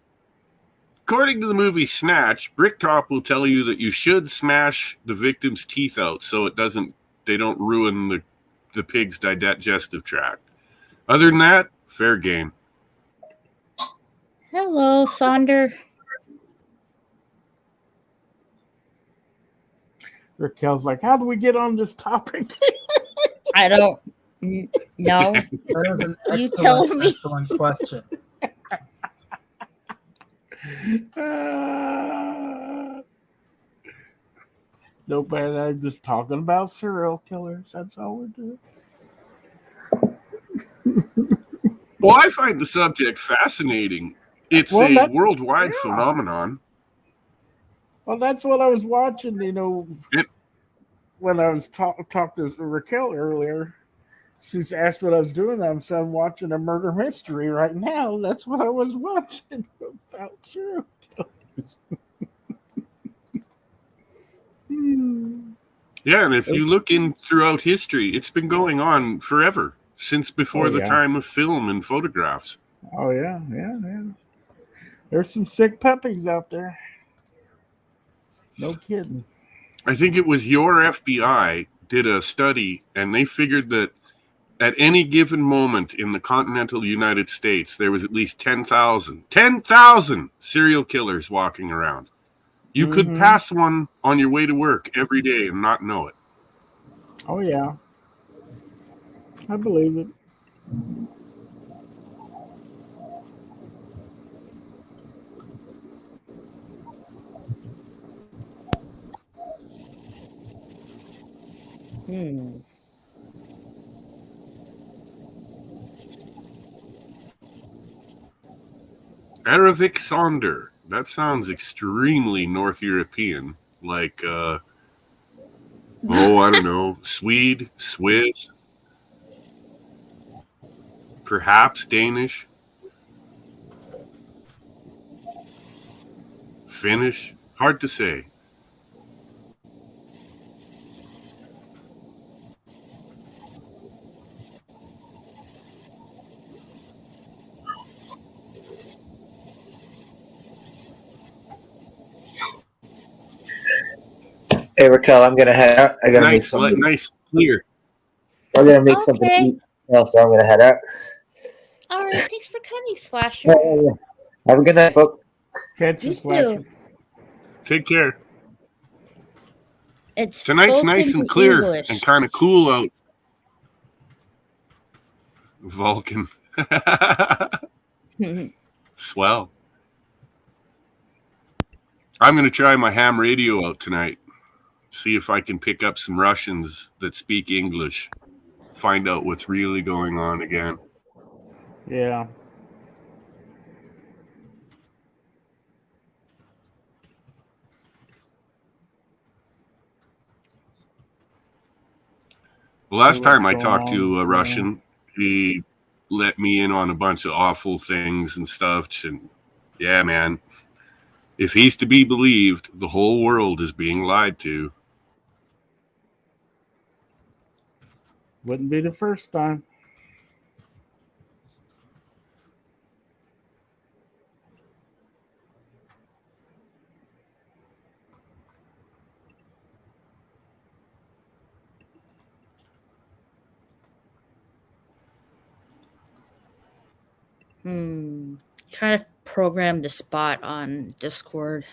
Snatch, Bricktop will tell you that you should smash the victim's teeth out so they don't ruin the pig's digestive tract. Other than that, fair game. Hello, Sonder. Raquel's like, how do we get on this topic? I don't know. That is an You tell me. excellent question. Nope, I'm just talking about serial killers. That's all we're doing. Well, I find the subject fascinating. It's a worldwide phenomenon. Well, that's what I was watching, when I was talking to Raquel earlier. She's asked what I was doing. I'm watching a murder mystery right now. That's what I was watching about serial killers. Yeah, and if you look in throughout history, it's been going on forever, since before the time of film and photographs. Oh, yeah. There's some sick puppies out there. No kidding. I think it was your FBI did a study, and they figured that at any given moment in the continental United States, there was at least 10,000 serial killers walking around. You could pass one on your way to work every day and not know it. Oh, yeah. I believe it. Erevic Sonder. That sounds extremely North European. Like, I don't know, Swede, Swiss, perhaps Danish, Finnish. Hard to say. Hey Raquel, I'm gonna head out. I gotta make something. Nice, clear. We're gonna make something to eat. So I'm gonna head out. All right, thanks for coming, Slasher. Have a good night, folks. Catch you, Slasher. Take care. Tonight's nice and clear English. And kind of cool out. Vulcan. Swell. I'm going to try my ham radio out tonight. See if I can pick up some Russians that speak English. Find out what's really going on again. Yeah. The last See what's time I going talked to on. a Russian, he let me in on a bunch of awful things and stuff. And yeah, man, if he's to be believed, the whole world is being lied to. Wouldn't be the first time. Try to program the spot on Discord.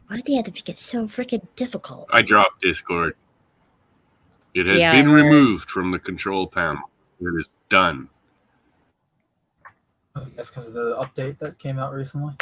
Why do they have to make it so freaking difficult? I dropped Discord. It has Yeah, I been heard. removed from the control panel. It is done. I guess because of the update that came out recently.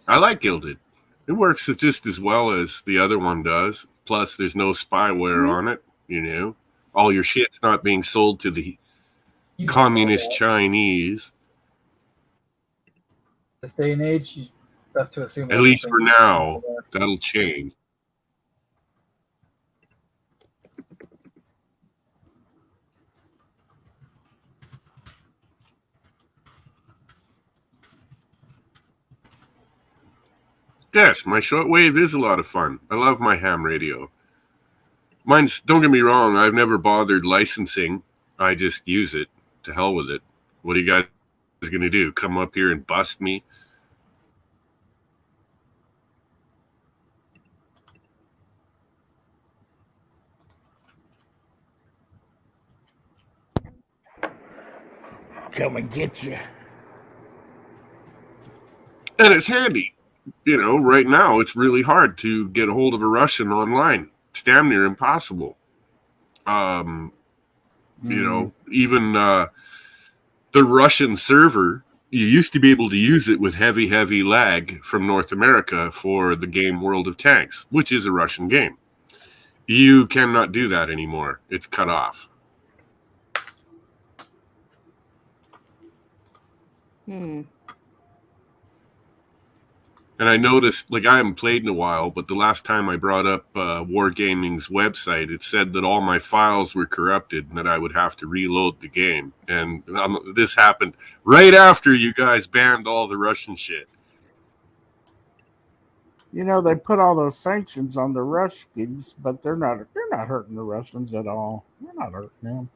I like Gilded. It works just as well as the other one does. Plus, there's no spyware on it. You know, all your shit's not being sold to the You communist Chinese. This day and age, you have to assume. At least for everything- now, that'll change. Yes, my shortwave is a lot of fun. I love my ham radio. Mine's, don't get me wrong, I've never bothered licensing. I just use it. To hell with it. What are you guys going to do? Come up here and bust me? Come and get you. And it's handy. You know, right now it's really hard to get a hold of a Russian online. It's damn near impossible. You know, even the Russian server, you used to be able to use it with heavy lag from North America for the game World of Tanks, which is a Russian game. You cannot do that anymore. It's cut off. And I noticed, like, I haven't played in a while, but the last time I brought up Wargaming's website, it said that all my files were corrupted and that I would have to reload the game. And this happened right after you guys banned all the Russian shit. You know, they put all those sanctions on the Russians, but they're not hurting the Russians at all. They're not hurting them.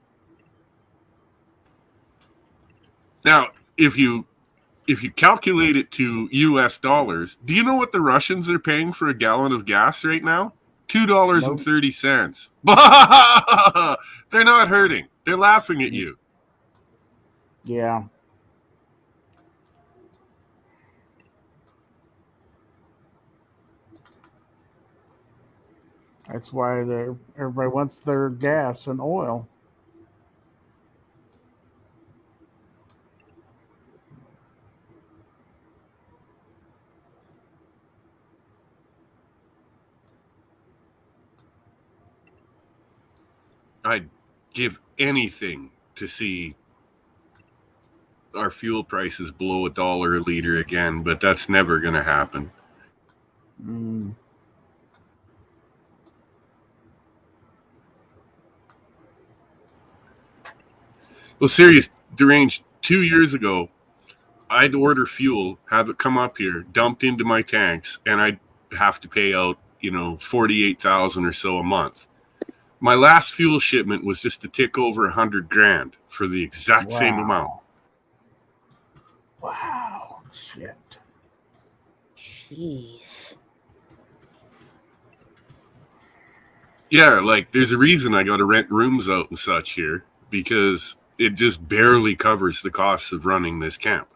Now, if you calculate it to US dollars, do you know what the Russians are paying for a gallon of gas right now? $2.30. Nope. They're not hurting. They're laughing at you. Yeah. That's why everybody wants their gas and oil. I'd give anything to see our fuel prices below $1 a liter again, but that's never going to happen. Well, serious, deranged, 2 years ago, I'd order fuel, have it come up here, dumped into my tanks, and I'd have to pay out, $48,000 or so a month. My last fuel shipment was just a tick over $100,000 for the exact same amount. Wow. Shit. Jeez. Yeah, like, there's a reason I got to rent rooms out and such here, because it just barely covers the costs of running this camp.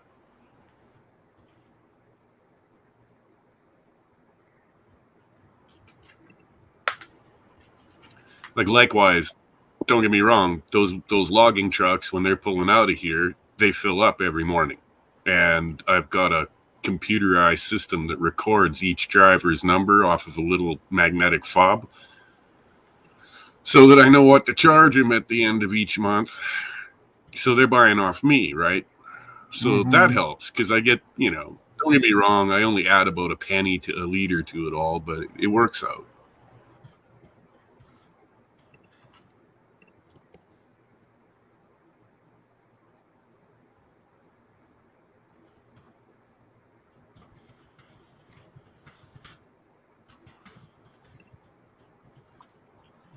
Like, likewise, don't get me wrong, those logging trucks, when they're pulling out of here, they fill up every morning. And I've got a computerized system that records each driver's number off of a little magnetic fob, so that I know what to charge them at the end of each month. So they're buying off me, right? So that helps, because I get, don't get me wrong, I only add about a penny to a liter to it all, but it works out.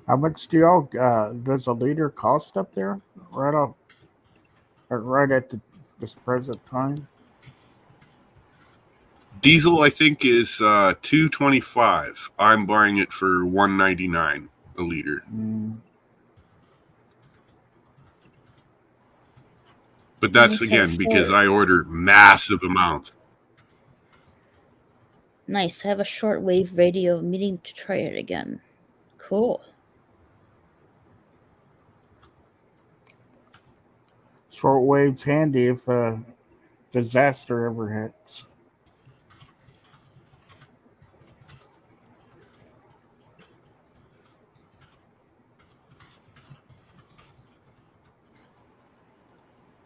How much do y'all does a liter cost up there? Right up, right at this present time. Diesel, I think, is $2.25. I'm buying it for $1.99 a liter. But that's, again, because I order massive amounts. Nice. I have a shortwave radio meeting to try it again. Cool. Shortwave's handy if a disaster ever hits.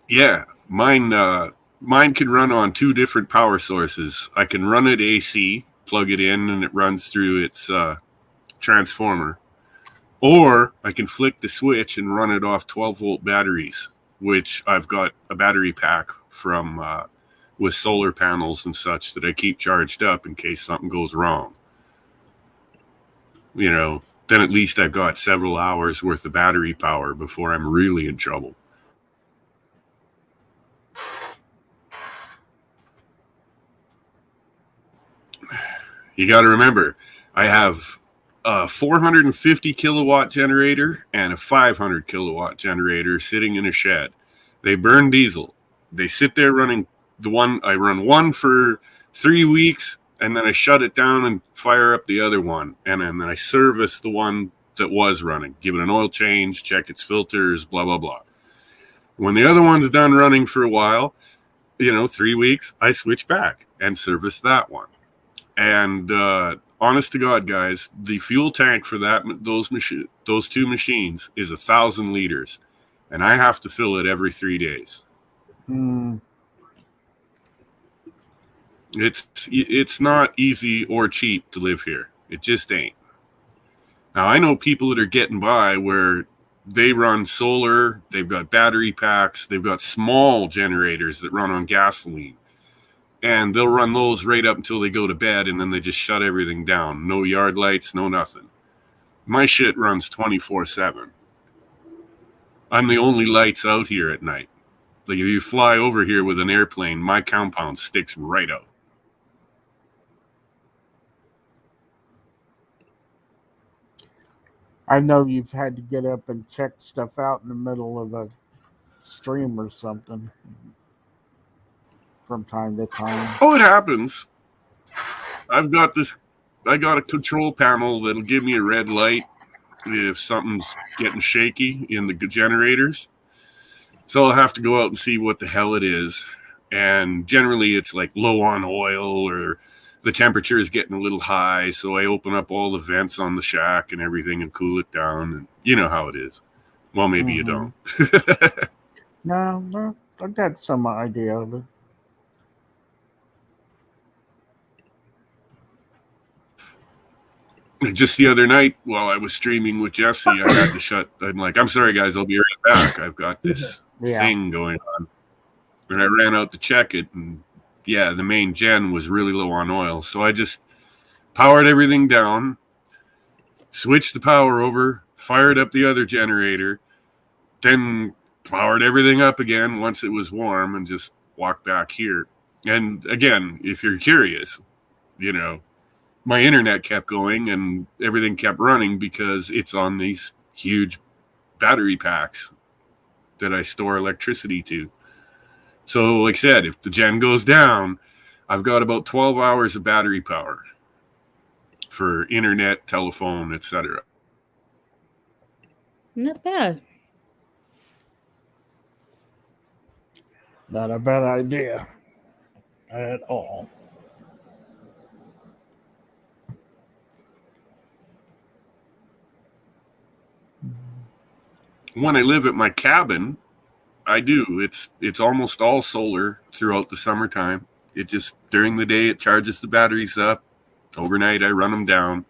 Yeah, mine can run on 2 different power sources. I can run it AC, plug it in, and it runs through its transformer. Or I can flick the switch and run it off 12-volt batteries, which I've got a battery pack from with solar panels and such that I keep charged up in case something goes wrong. Then at least I've got several hours worth of battery power before I'm really in trouble. You got to remember, I have a 450 kilowatt generator and a 500 kilowatt generator sitting in a shed. They burn diesel. They sit there running I run one for 3 weeks, and then I shut it down and fire up the other one. And then I service the one that was running, give it an oil change, check its filters, blah, blah, blah. When the other one's done running for a while, 3 weeks, I switch back and service that one. And honest to God, guys, the fuel tank for those 2 machines is 1,000 liters, and I have to fill it every 3 days. It's not easy or cheap to live here. It just ain't. Now, I know people that are getting by where they run solar, they've got battery packs, they've got small generators that run on gasoline. And they'll run those right up until they go to bed, and then they just shut everything down. No yard lights, no nothing. My shit runs 24/7. I'm the only lights out here at night. Like, if you fly over here with an airplane, my compound sticks right out. I know you've had to get up and check stuff out in the middle of a stream or something from time to time. Oh, it happens. I got a control panel that'll give me a red light if something's getting shaky in the generators. So I'll have to go out and see what the hell it is. And generally it's like low on oil, or the temperature is getting a little high. So I open up all the vents on the shack and everything and cool it down. And you know how it is. Well, maybe you don't. No, I got some idea of it. Just the other night while I was streaming with Jesse, I had to shut. I'm like, I'm sorry, guys, I'll be right back. I've got this thing going on. And I ran out to check it. And yeah, the main gen was really low on oil. So I just powered everything down, switched the power over, fired up the other generator, then powered everything up again once it was warm, and just walked back here. And again, if you're curious, my internet kept going and everything kept running because it's on these huge battery packs that I store electricity to. So like I said, if the gen goes down, I've got about 12 hours of battery power for internet, telephone, etc. Not bad. Not a bad idea. at all. When I live at my cabin, I do. It's almost all solar throughout the summertime. It just during the day it charges the batteries up. Overnight I run them down.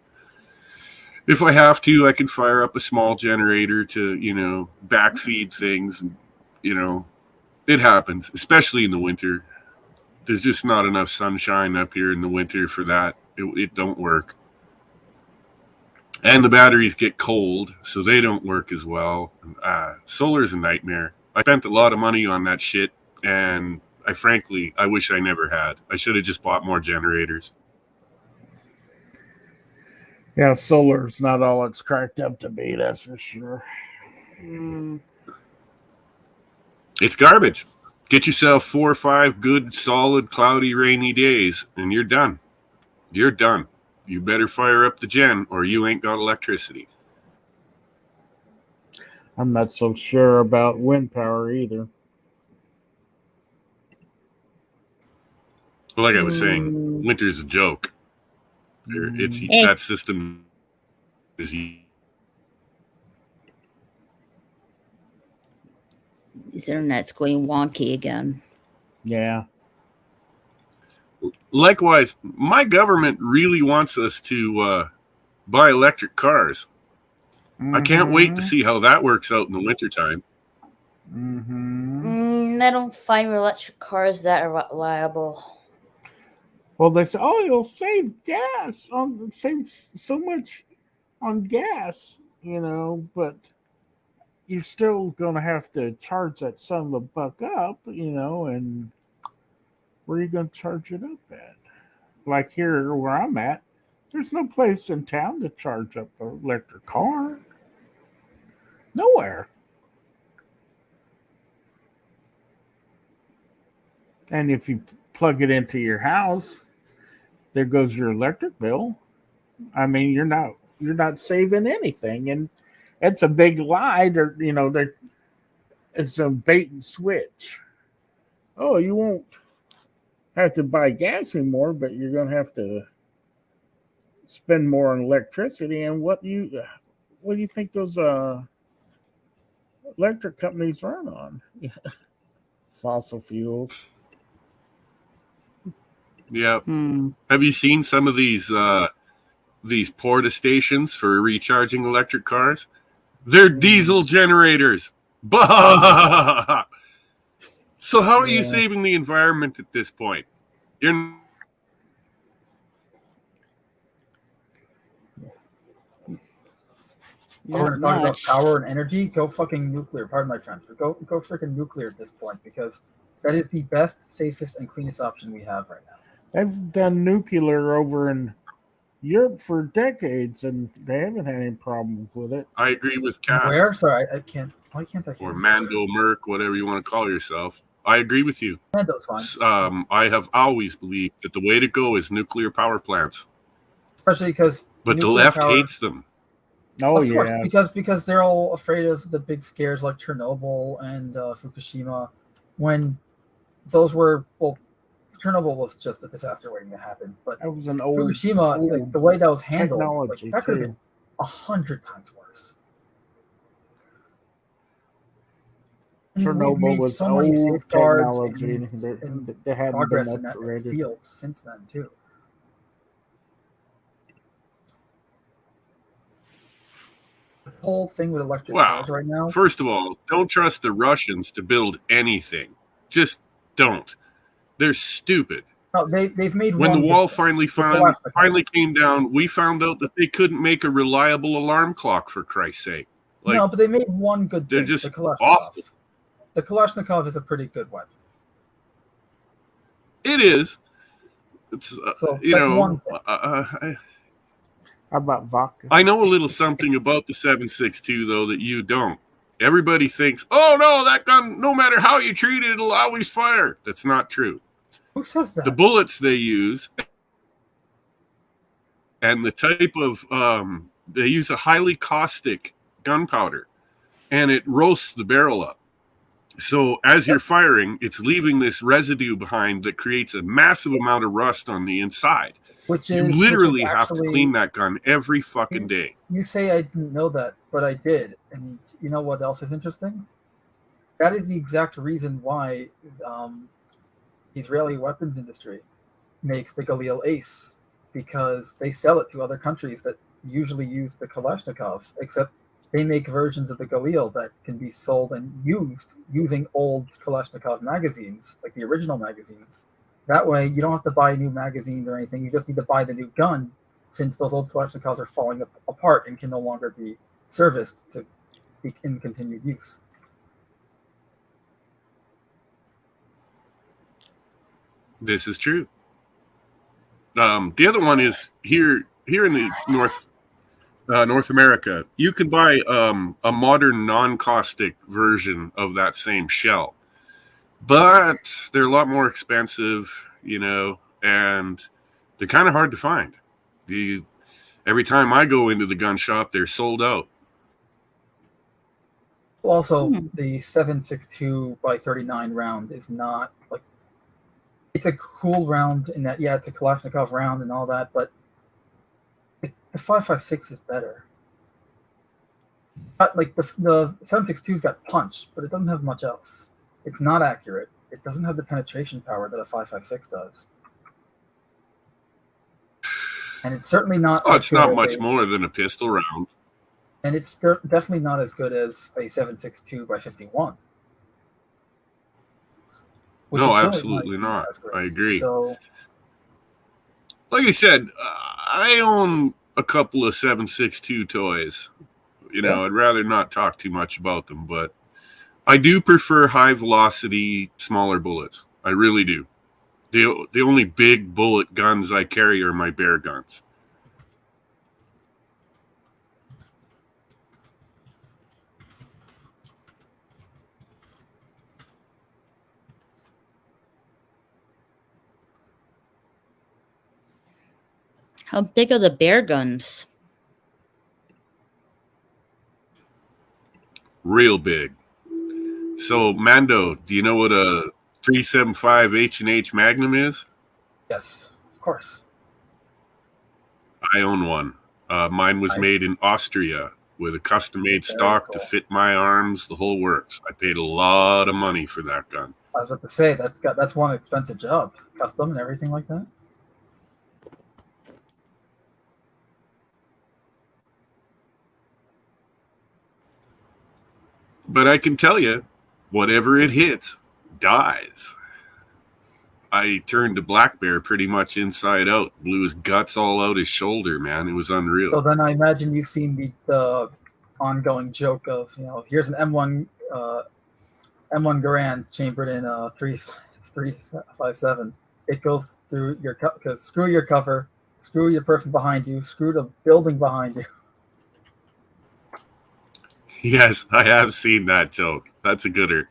If I have to, I can fire up a small generator to, backfeed things. And, it happens, especially in the winter. There's just not enough sunshine up here in the winter for that. It don't work. And the batteries get cold, so they don't work as well. Solar's a nightmare. I spent a lot of money on that shit, and I wish I never had. I should have just bought more generators. Yeah, solar's not all it's cracked up to be, that's for sure. It's garbage. Get yourself 4 or 5 good, solid, cloudy, rainy days, and you're done. You're done. You better fire up the gen, or you ain't got electricity. I'm not so sure about wind power either. But like I was saying, winter's a joke. That system is. His internet's going wonky again. Yeah. Likewise, my government really wants us to buy electric cars. I can't wait to see how that works out in the wintertime. I don't find electric cars that are reliable. Well, they say, you'll save gas, save so much on gas, but you're still going to have to charge that son of a buck up, and where are you going to charge it up at? Like here where I'm at, there's no place in town to charge up an electric car. Nowhere. And if you plug it into your house, there goes your electric bill. I mean, you're not saving anything, and it's a big lie. It's a bait and switch. Oh, you won't have to buy gas anymore, but you're going to have to spend more on electricity. And what do you think those electric companies run on? Fossil fuels. Yeah. Have you seen some of these porta stations for recharging electric cars? They're diesel generators. Bah! So how are you saving the environment at this point? You're We're talking about power and energy. Go fucking nuclear. Pardon my French. Go freaking nuclear at this point, because that is the best, safest, and cleanest option we have right now. They've done nuclear over in Europe for decades, and they haven't had any problems with it. I agree with Cass. Where? Sorry, I can't. Why can't I hear? Or Mando, Merc, whatever you want to call yourself. I agree with you. Mando's fine. I have always believed that the way to go is nuclear power plants. Especially because. But the left hates them. Oh, of course, because they're all afraid of the big scares like Chernobyl and Fukushima. When those were, Chernobyl was just a disaster waiting to happen. But that was an old Fukushima, the way that was handled, technology, that could have been 100 times worse. Chernobyl was so many old safeguards technology. and they hadn't progress been in that upgraded. field since then too. The whole thing with electric cars right now. First of all, don't trust the Russians to build anything. Just don't. They're stupid. No, they've made when the wall finally came down, we found out that they couldn't make a reliable alarm clock, for Christ's sake. No, but they made one good thing. They're just the awful. The Kalashnikov is a pretty good weapon. It is. It's so that's one thing. How about vodka? I know a little something about the 7.62 though that you don't. Everybody thinks, oh no, that gun, no matter how you treat it, it'll always fire. That's not true. Who says that? The bullets they use and the type of they use a highly caustic gunpowder, and it roasts the barrel up. So as you're firing, it's leaving this residue behind that creates a massive amount of rust on the inside. which You is literally have to actually, clean that gun every fucking day. You say I didn't know that, but I did. And you know what else is interesting? That is the exact reason why the Israeli weapons industry makes the Galil Ace, because they sell it to other countries that usually use the Kalashnikov, except they make versions of the Galil that can be sold and used using old Kalashnikov magazines, like the original magazines. That way, you don't have to buy new magazines or anything. You just need to buy the new gun, since those old Kalashnikovs are falling apart and can no longer be serviced to be in continued use. This is true. The other one is here in the North America. You can buy a modern non-caustic version of that same shell, but they're a lot more expensive, and they're kind of hard to find. Every time I go into the gun shop, they're sold out. Also, the 7.62 by 39 round is not like, it's a cool round in that, yeah, it's a Kalashnikov round and all that, but the 5.56 is better. Like the 7.62's got punch, but it doesn't have much else. It's not accurate. It doesn't have the penetration power that a 5.56 does. And it's certainly not. Oh, it's not much more than a pistol round. And it's definitely not as good as a 7.62 by 51. No, absolutely not. I agree. So, like I said, I own a couple of 7.62 toys. I'd rather not talk too much about them, but I do prefer high velocity, smaller bullets. I really do. The only big bullet guns I carry are my bear guns. How big are the bear guns? Real big. So, Mando, do you know what a 375 H&H Magnum is? Yes, of course. I own one. Mine was made in Austria with a custom-made stock to fit my arms, the whole works. I paid a lot of money for that gun. I was about to say, that's one expensive job, custom and everything like that. But I can tell you, whatever it hits, dies. I turned to Black Bear pretty much inside out, blew his guts all out his shoulder, man. It was unreal. So then I imagine you've seen the ongoing joke of, here's an M1 Garand chambered in 3.57. It goes through your because screw your cover, screw your person behind you, screw the building behind you. Yes, I have seen that joke. That's a gooder.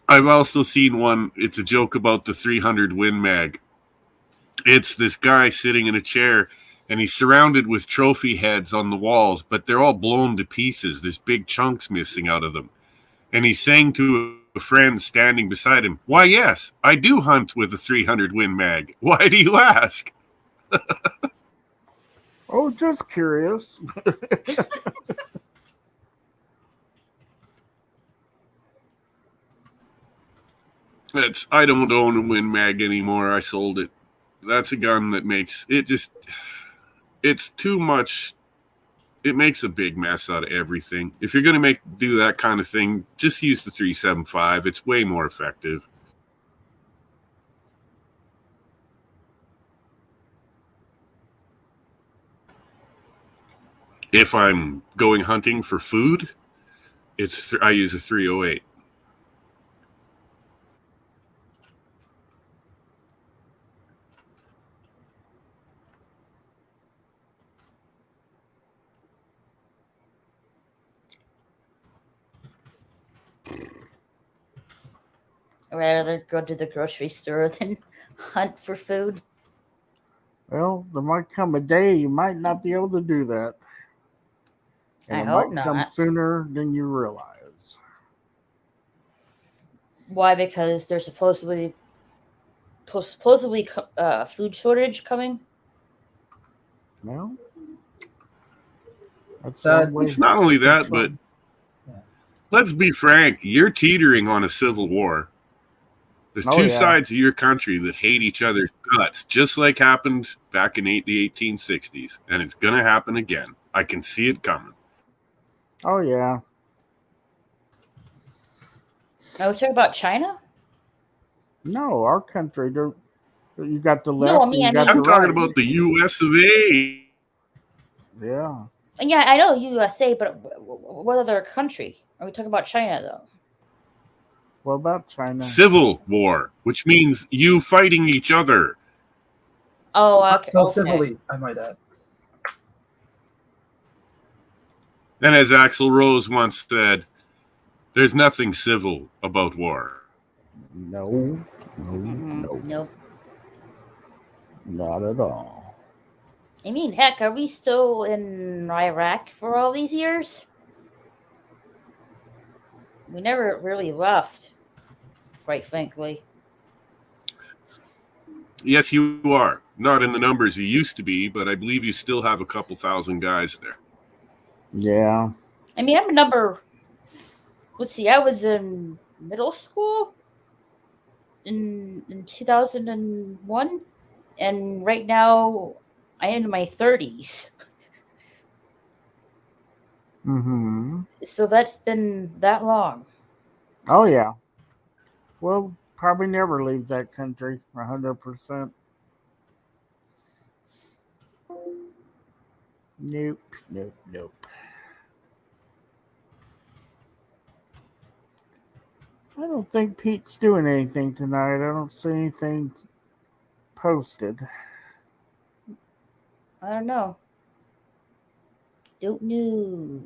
I've also seen one. It's a joke about the 300 Win Mag. It's this guy sitting in a chair, and he's surrounded with trophy heads on the walls, but they're all blown to pieces. There's big chunks missing out of them. And he's saying to a friend standing beside him, "Why, yes, I do hunt with a 300 Win Mag. Why do you ask?" Oh, just curious. I don't own a Win Mag anymore. I sold it. That's a gun that it's too much. It makes a big mess out of everything. If you're going to do that kind of thing, just use the 375. It's way more effective. If I'm going hunting for food, I use a 308. I'd rather go to the grocery store than hunt for food. Well, there might come a day you might not be able to do that. And I it hope might come not. sooner than you realize. Why? Because there's supposedly food shortage coming. Well, that's That one way. It's not only that, but Trump. let's be frank, you're teetering on a civil war. There's Oh, two yeah. sides of your country that hate each other's guts, just like happened back in the 1860s. And it's going to happen again. I can see it coming. Oh, yeah. Are we talking about China? No, our country, you got the No, left I mean- and you got I'm the talking right. about the US of A. Yeah. Yeah, I know USA, but what other country? Are we talking about China though? What about China? Civil war, which means you fighting each other. Oh, Not okay. so okay. civilly, I might add. And as Axl Rose once said, there's nothing civil about war. No, No. not at all. I mean, heck, are we still in Iraq for all these years? We never really left, quite frankly. Yes, you are. Not in the numbers you used to be, but I believe you still have a couple thousand guys there. Yeah. I mean, I'm a number. Let's see, I was in middle school in 2001, and right now I am in my 30s. Mm-hmm. So that's been that long. Oh, yeah. We'll probably never leave that country 100%. Nope. I don't think Pete's doing anything tonight. I don't see anything posted. I don't know. Don't know.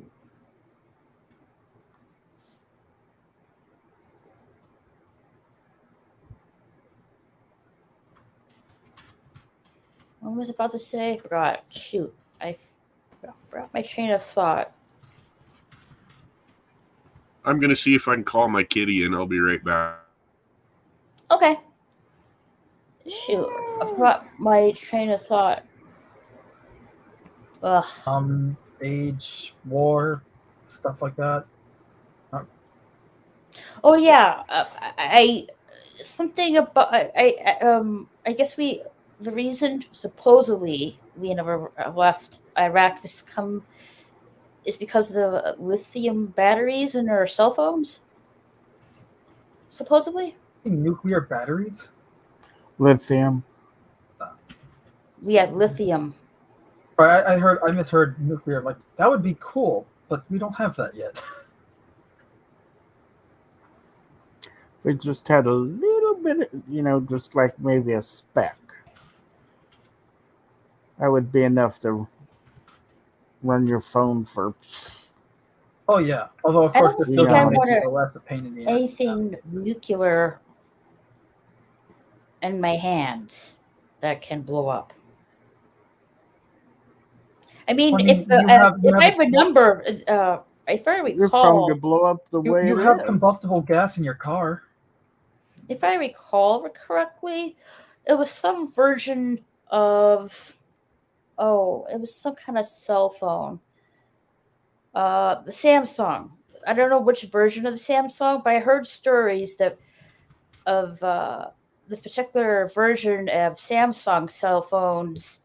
What was I about to say? I forgot. Shoot. I forgot my train of thought. I'm going to see if I can call my kitty, and I'll be right back. Okay. Shoot. I forgot my train of thought. Ugh. Age, war, stuff like that. Oh yeah. I something about I guess the reason supposedly we never left Iraq is because of the lithium batteries in our cell phones. Supposedly. Nuclear batteries? Lithium. We had lithium. I misheard nuclear. Like, that would be cool, but we don't have that yet. We just had a little bit, just like maybe a speck. That would be enough to run your phone for. Oh yeah. Although of I course don't this think still I makes wanna- it a less a pain in the ass. Anything nuclear in my hands that can blow up. I mean, I mean, if you have I a- remember, if I Your phone recall, to blow up the way You it have is. combustible gas in your car. if I recall correctly, it was some version of it was some kind of cell phone. The Samsung. I don't know which version of the Samsung, but I heard stories of this particular version of Samsung cell phones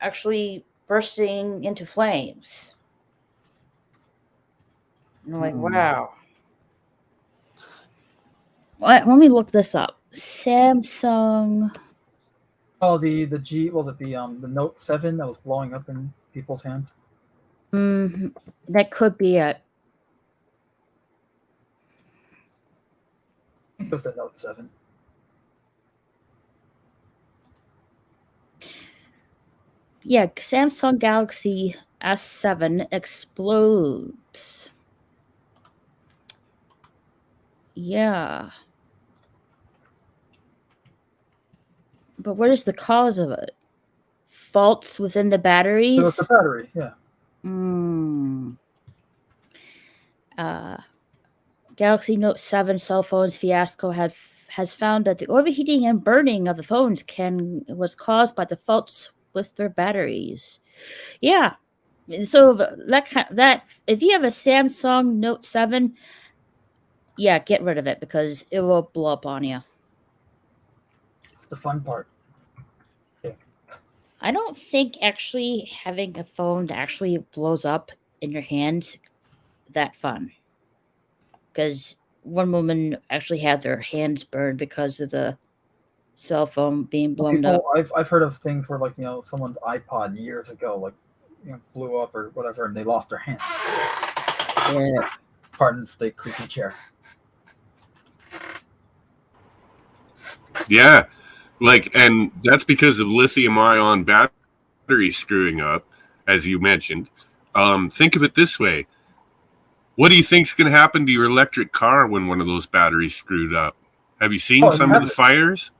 actually bursting into flames. And I'm like, wow. Let me look this up. Samsung. Oh, the the Note 7 that was blowing up in people's hands. That could be it. I think it was the Note 7. Yeah, Samsung Galaxy S7 explodes. Yeah. But what is the cause of it? faults within the So it's batteries. the battery, yeah. Galaxy Note 7 cell phones fiasco has found that the overheating and burning of the phones was caused by the faults with their batteries. Yeah. So that if you have a Samsung Note 7, yeah, get rid of it because it will blow up on you. It's the fun part. I don't think actually having a phone that actually blows up in your hands that fun. Because one woman actually had their hands burned because of the cell phone being blown up. I've heard of things where, like, someone's iPod years ago, like, blew up or whatever, and they lost their hands. Yeah. Pardon the creaky chair. Yeah, and that's because of lithium-ion batteries screwing up, as you mentioned. Think of it this way: what do you think's going to happen to your electric car when one of those batteries screwed up? Have you seen some of the fires?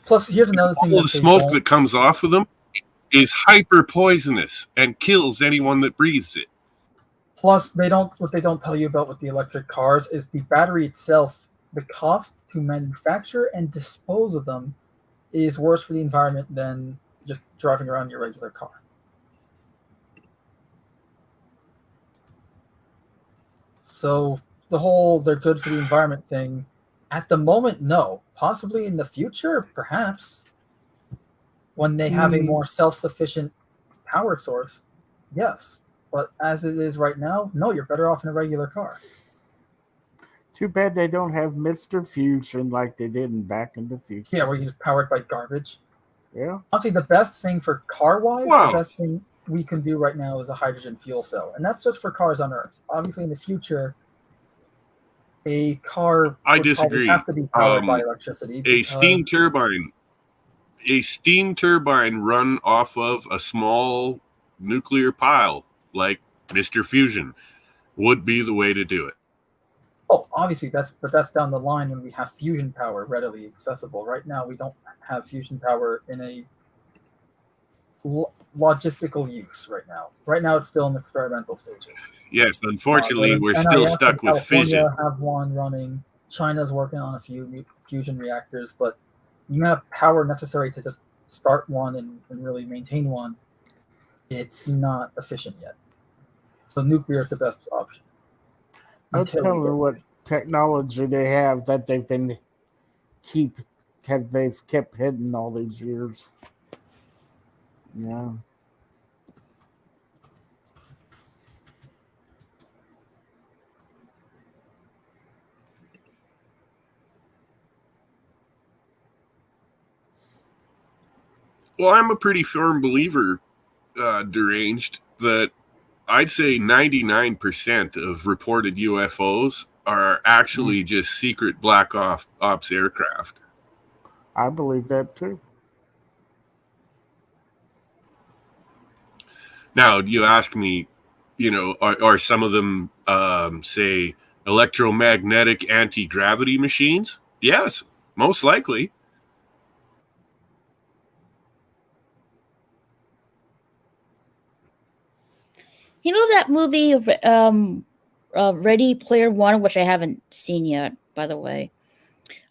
Plus, here's another thing. All the smoke that comes off of them is hyper poisonous and kills anyone that breathes it. Plus, what they don't tell you about with the electric cars is the battery itself. The cost to manufacture and dispose of them is worse for the environment than just driving around your regular car. So the whole they're good for the environment thing, at the moment, no. Possibly in the future, perhaps. When they have a more self-sufficient power source, yes. But as it is right now, no, you're better off in a regular car. Too bad they don't have Mr. Fusion like they did in Back in the Future. Yeah, where you're powered by garbage. Yeah. Honestly, the best thing for car-wise, Wow. the best thing we can do right now is a hydrogen fuel cell. And that's just for cars on Earth. Obviously, in the future, a car would disagree. probably have to be powered by electricity. A steam turbine run off of a small nuclear pile, like Mr. Fusion, would be the way to do it. Oh, obviously, that's down the line when we have fusion power readily accessible. Right now, we don't have fusion power in a logistical use right now. Right now, it's still in the experimental stages. Yes, unfortunately, we're still stuck with fission. California have one running. China's working on a few fusion reactors, but you have power necessary to just start one and really maintain one. It's not efficient yet. So nuclear is the best option. I'll tell you what technology they have that they've kept hidden all these years. Yeah. Well, I'm a pretty firm believer, deranged, that I'd say 99% of reported UFOs are actually just secret black ops aircraft. I believe that too. Now, you ask me, are some of them, say, electromagnetic anti-gravity machines? Yes, most likely. You know that movie, Ready Player One, which I haven't seen yet, by the way,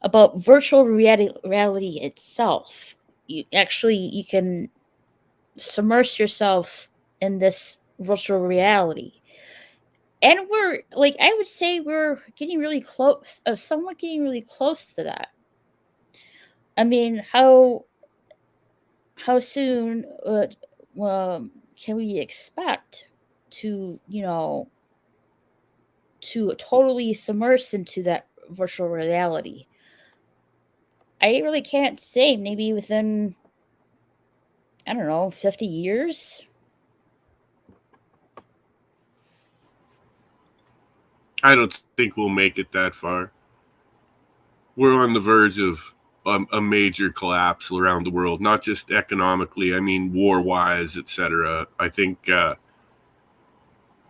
about virtual reality itself. You can submerge yourself in this virtual reality. And I would say we're getting really close, somewhat getting really close to that. I mean, how soon can we expect to totally submerge into that virtual reality? I really can't say. Maybe within, I don't know, 50 years? I don't think we'll make it that far. We're on the verge of a major collapse around the world, not just economically, I mean war-wise, etc. I think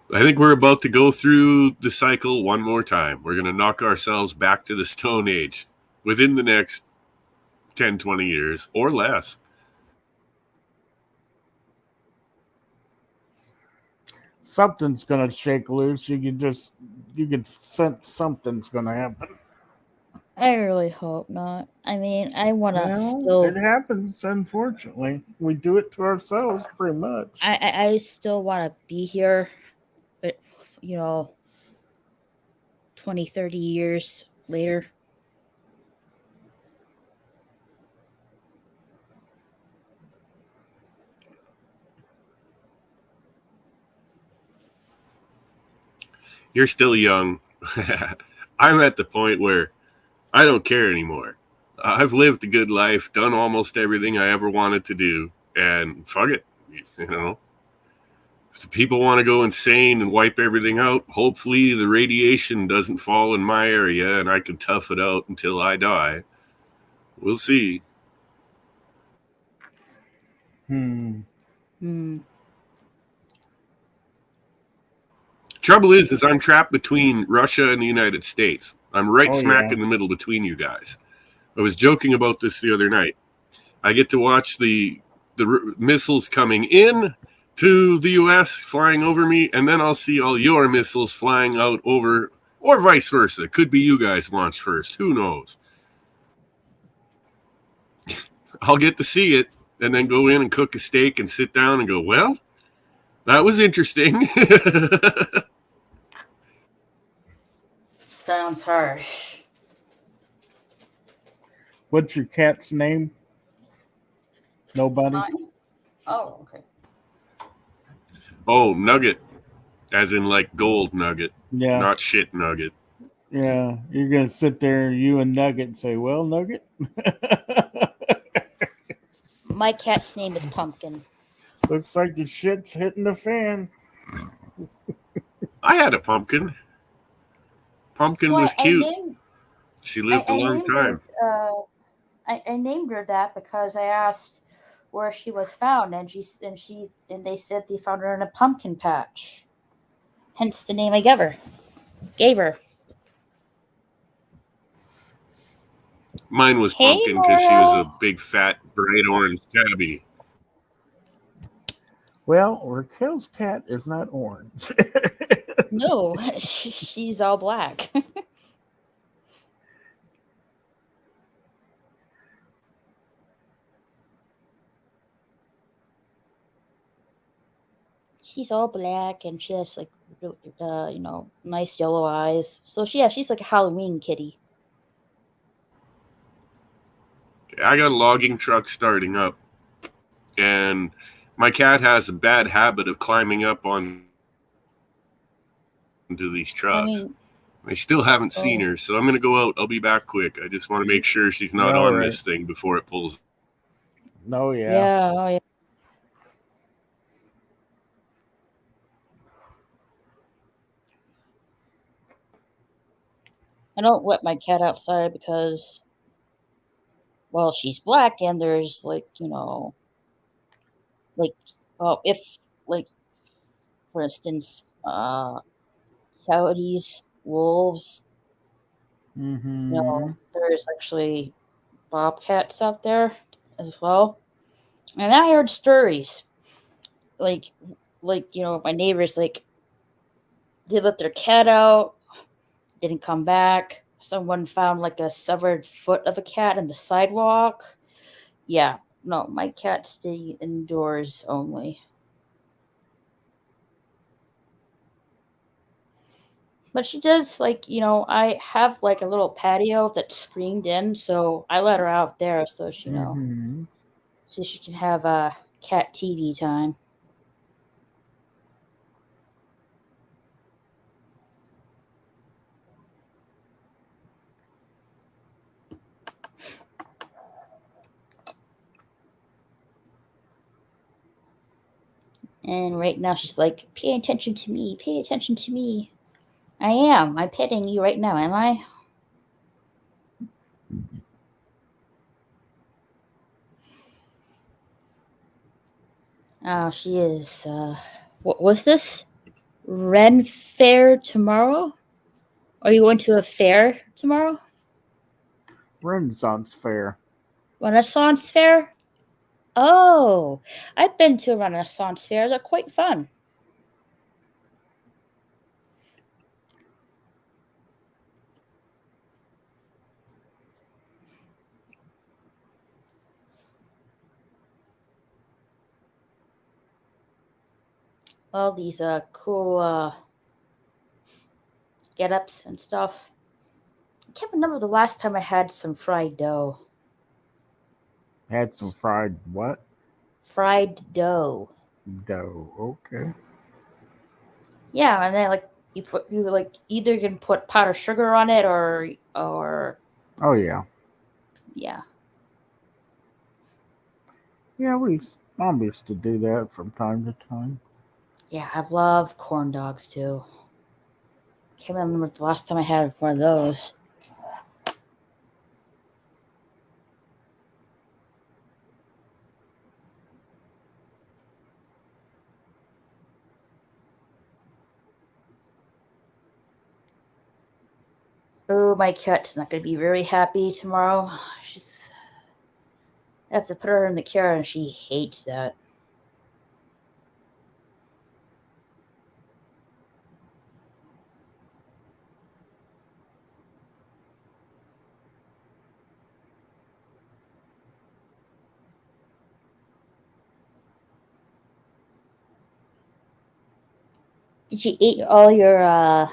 we're about to go through the cycle one more time. We're going to knock ourselves back to the Stone Age within the next 10, 20 years or less. something's gonna shake loose. You can sense something's gonna happen. I really hope not. I mean, I want to Well, still. it happens. Unfortunately, we do it to ourselves, pretty much. I still want to be here, but 20, 30 years later. You're still young. I'm at the point where I don't care anymore. I've lived a good life, done almost everything I ever wanted to do, and fuck it. You know, if the people want to go insane and wipe everything out, hopefully the radiation doesn't fall in my area and I can tough it out until I die. We'll see. Hmm. Trouble is I'm trapped between Russia and the United States. I'm right Oh smack yeah. in the middle between you guys. I was joking about this the other night. I get to watch the missiles coming in to the U.S. flying over me, and then I'll see all your missiles flying out over, or vice versa. It could be you guys launch first. Who knows? I'll get to see it, and then go in and cook a steak and sit down and go, well, that was interesting. Sounds harsh. What's your cat's name? Nobody. Oh, okay. Oh, nugget. As in like gold nugget, Yeah. not shit nugget. Yeah. You're gonna sit there, you and Nugget, and say, "Well, Nugget." My cat's name is Pumpkin. Looks like the shit's hitting the fan. I had a pumpkin. Pumpkin was cute. She lived a long time. I named her that because I asked where she was found, and they said they found her in a pumpkin patch. Hence the name I gave her. Mine was Hey, Pumpkin because she was a Laura. big, fat, bright orange tabby. Well, Raquel's cat is not orange. No, she's all black. She's all black, and she has like nice yellow eyes. So she's like a Halloween kitty. I got a logging truck starting up, and my cat has a bad habit of climbing up onto these trucks. I still haven't seen her, so I'm going to go out. I'll be back quick. I just want to make sure she's not on this thing before it pulls. Oh, yeah. Yeah, oh, yeah. I don't let my cat outside because, well, she's black, and there's if like for instance, coyotes, wolves. Mm-hmm. There's actually bobcats out there as well, and I heard stories like my neighbors they let their cat out, didn't come back. Someone found like a severed foot of a cat in the sidewalk. Yeah, no, my cat stay indoors only. But she does I have like a little patio that's screened in, so I let her out there so Mm-hmm. so she can have a cat TV time. And right now she's like, pay attention to me, pay attention to me. I am. I'm petting you right now, am I? Oh, she is. What was this? Ren Fair tomorrow? Are you going to a fair tomorrow? Renaissance Fair. Renaissance Fair? Oh, I've been to a Renaissance Fair. They're quite fun. all these cool get-ups and stuff. I can't remember the last time I had some fried dough. Had some fried what? Fried dough. Dough. Okay. Yeah, and then like you like either can put powdered sugar on it or Oh yeah. yeah. Yeah, Mom used to do that from time to time. Yeah, I love corn dogs too. Can't remember the last time I had one of those. Oh, my cat's not going to be very happy tomorrow. She's I have to put her in the care, and she hates that. Did you eat all your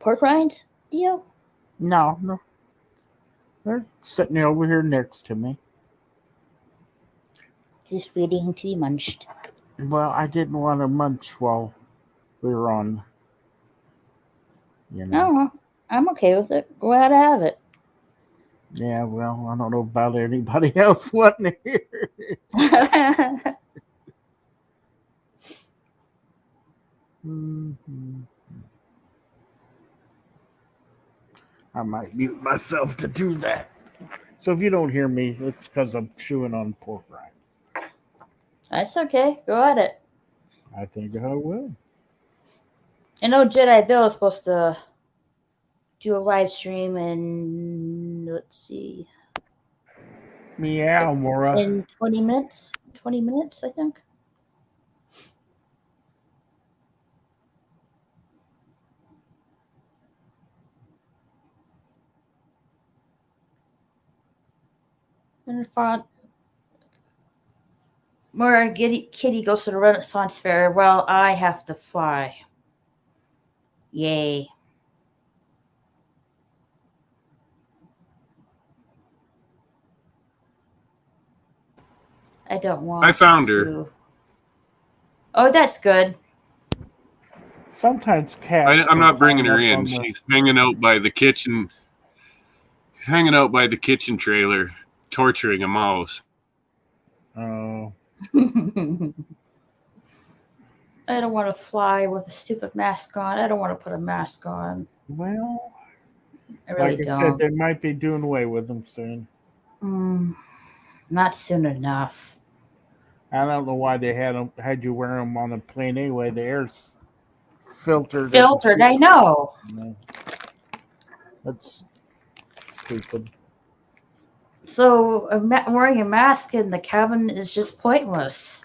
pork rinds, Dio? No, no. They're sitting over here next to me. Just waiting to be munched. Well, I didn't want to munch while we were on, you know. No, I'm okay with it. Go ahead and have it. Yeah, well, I don't know about anybody else wanting to hear. Mhm. I might mute myself to do that. So if you don't hear me, it's because I'm chewing on pork rind. That's okay. Go at it. I think I will. I know Jedi Bill is supposed to do a live stream in, let's see, Meow, Mora. in 20 minutes. 20 minutes, I think. In the front. Where Kitty goes to the Renaissance Fair, well, I have to fly. Yay. I don't want I found her. to. Oh, that's good. Sometimes cats. I'm will not bringing climb her up in. on the- She's hanging out by the kitchen. She's hanging out by the kitchen trailer, torturing a mouse. Oh, I don't want to fly with a stupid mask on. I don't want to put a mask on. well, I really like I don't. said, they might be doing away with them soon. Not soon enough. I don't know why they had you wear them on a plane anyway. The air's filtered. Filtered, I know. No. That's stupid. So wearing a mask in the cabin is just pointless.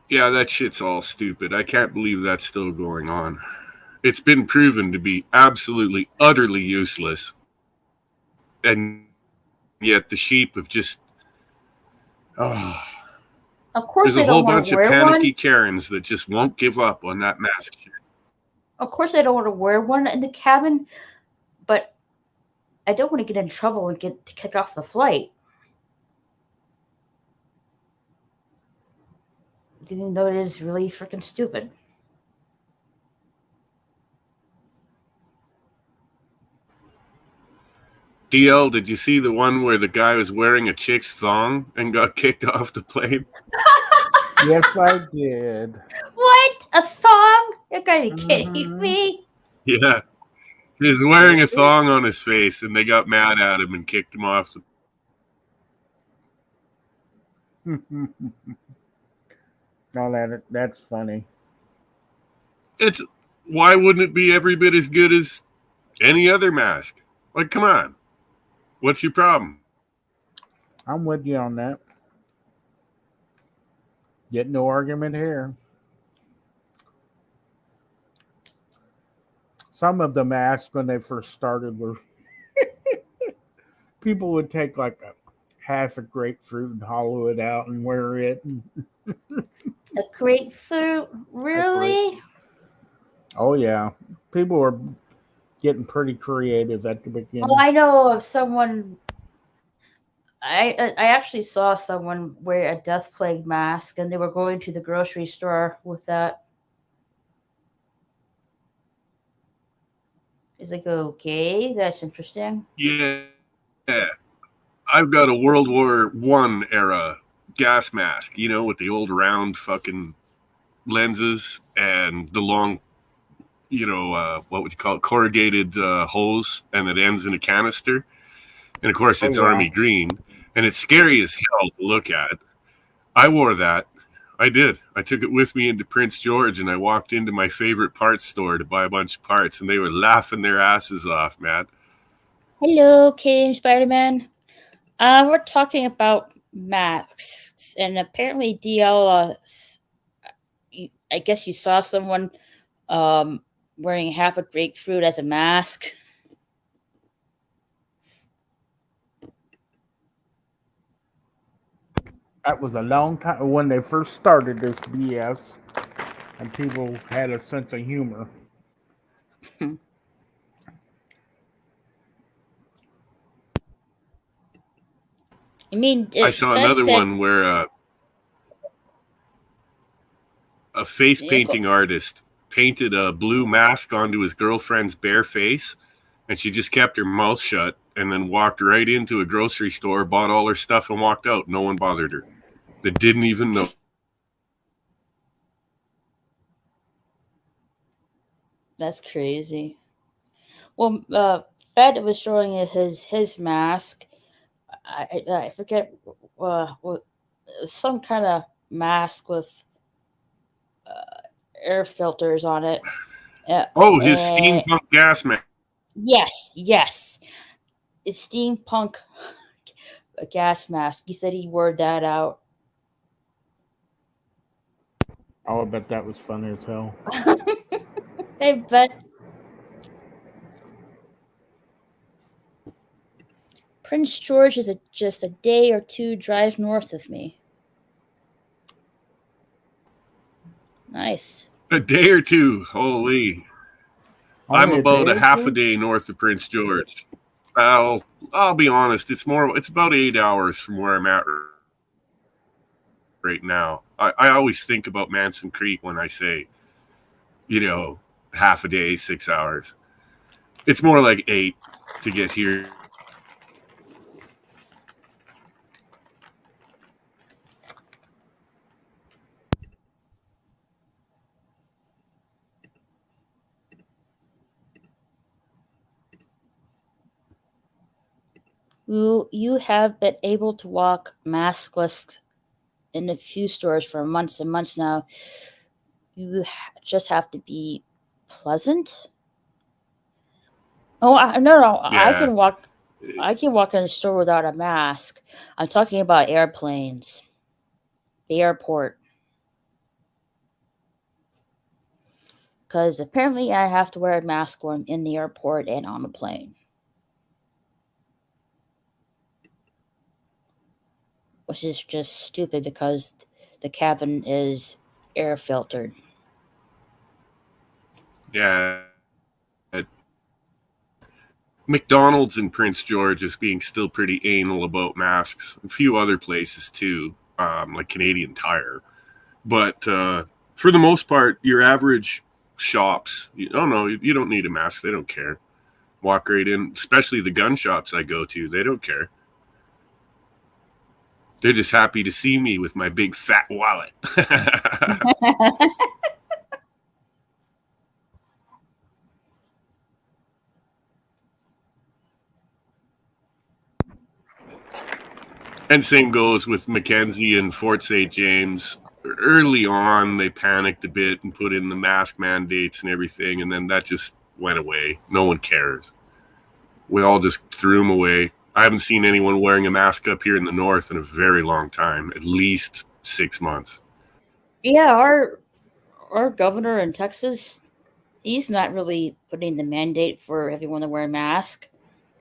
Yeah, that shit's all stupid. I can't believe that's still going on. It's been proven to be absolutely, utterly useless. And yet the sheep have just. Oh, Of course, there's a I whole don't want bunch to of wear panicky one. Karens that just won't give up on that mask shit. Of course, I don't want to wear one in the cabin, but I don't want to get in trouble and get to kick off the flight. Even though it is really freaking stupid. DL, did you see the one where the guy was wearing a chick's thong and got kicked off the plane? Yes, I did. What? A thong? You're going to be kidding Mhm. me? Yeah. He was wearing a thong on his face and they got mad at him and kicked him off the No, that's funny. It's why wouldn't it be every bit as good as any other mask? Like, come on. What's your problem? I'm with you on that. Get no argument here. some of the masks when they first started were people would take like half a grapefruit and hollow it out and wear it. And, A grapefruit? Really? oh yeah, people were getting pretty creative at the Oh, beginning. I know of someone. I actually saw someone wear a death plague mask, and they were going to the grocery store with that. It's like, okay, that's interesting. Yeah. I've got a World War One era gas mask, with the old round fucking lenses and the long, what would you call it, corrugated hose, and it ends in a canister. And of course, it's army green, and it's scary as hell to look at. I wore that. I did. I took it with me into Prince George, and I walked into my favorite parts store to buy a bunch of parts, and they were laughing their asses off, man. Hello, King Spider-Man. We're talking about masks, and apparently, DL, I guess you saw someone wearing half a grapefruit as a mask. That was a long time when they first started this BS, and people had a sense of humor. I mean, I saw another one where a face painting artist painted a blue mask onto his girlfriend's bare face, and she just kept her mouth shut and then walked right into a grocery store, bought all her stuff, and walked out. No one bothered her. They didn't even know. That's crazy. Well, Fed was showing his mask. I forget what, some kind of mask with air filters on it. His steampunk gas mask. Yes. It's steampunk gas mask. He said he wore that out. Oh, I bet that was funny as hell. I bet. Prince George is just a day or two drive north of me. Nice. A day or two. Holy. I'm about a half a day north of Prince George. I'll be honest. It's about 8 hours from where I'm at right now. I always think about Manson Creek when I say, half a day, 6 hours. It's more like 8 to get here. You have been able to walk maskless in a few stores for months and months now. You just have to be pleasant. Oh, no! Yeah. I can walk. I can walk in a store without a mask. I'm talking about airplanes, the airport, because apparently I have to wear a mask when I'm in the airport and on a plane, which is just stupid because the cabin is air filtered. Yeah. McDonald's in Prince George is being still pretty anal about masks. A few other places too, like Canadian Tire. But for the most part, your average shops, you don't need a mask. They don't care. Walk right in, especially the gun shops I go to. They don't care. They're just happy to see me with my big fat wallet. And same goes with Mackenzie and Fort St. James. Early on, they panicked a bit and put in the mask mandates and everything, and then that just went away. No one cares. We all just threw them away. I haven't seen anyone wearing a mask up here in the north in a very long time, at least 6 months. Yeah, our governor in Texas, he's not really putting the mandate for everyone to wear a mask.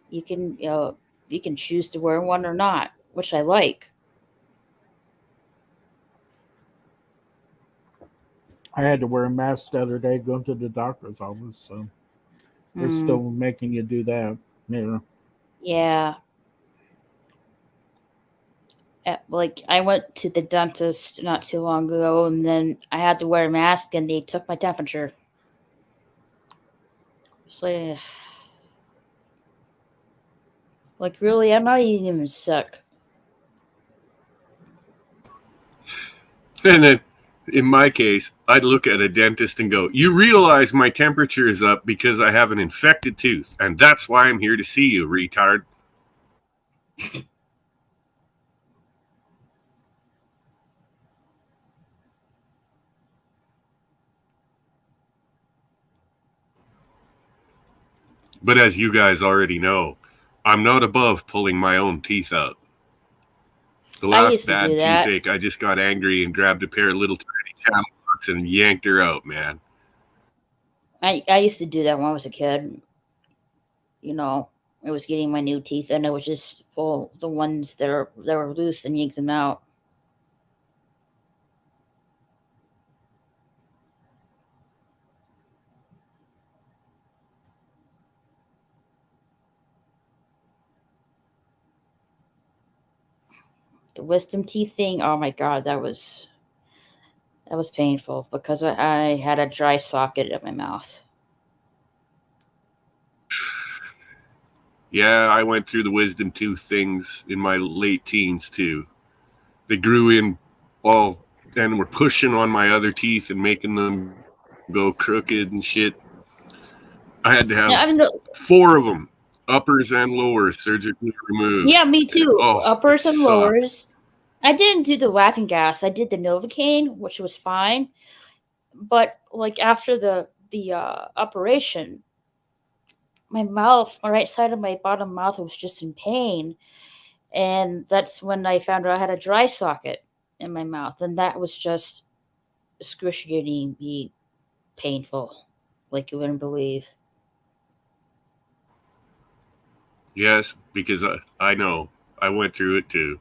You can choose to wear one or not, which I like. I had to wear a mask the other day going to the doctor's office, so they're Mm, still making you do that. Yeah. yeah. Like I went to the dentist not too long ago, and then I had to wear a mask, and they took my temperature. So, like, really, I'm not even sick. And then in my case, I'd look at a dentist and go, "You realize my temperature is up because I have an infected tooth, and that's why I'm here to see you, retard." But as you guys already know, I'm not above pulling my own teeth out. The I last used to do bad that. toothache, I just got angry and grabbed a pair of little tiny channel locks and yanked her out, man. I used to do that when I was a kid. You know, I was getting my new teeth, and I would just pull the ones that were loose and yank them out. The wisdom teeth thing, oh my god, that was painful because I had a dry socket in my mouth. Yeah, I went through the wisdom tooth things in my late teens too. They grew in all and were pushing on my other teeth and making them go crooked and shit. I had to Yeah, have I mean, 4 of them, uppers and lowers, surgically removed. yeah, me And too. oh, it Uppers and sucked. lowers. I didn't do the laughing gas. I did the Novocaine, which was fine. But like after the operation, my mouth, my right side of my bottom mouth was just in pain, and that's when I found out I had a dry socket in my mouth, and that was just excruciatingly painful, like you wouldn't believe. Yes, because I know. I went through it too.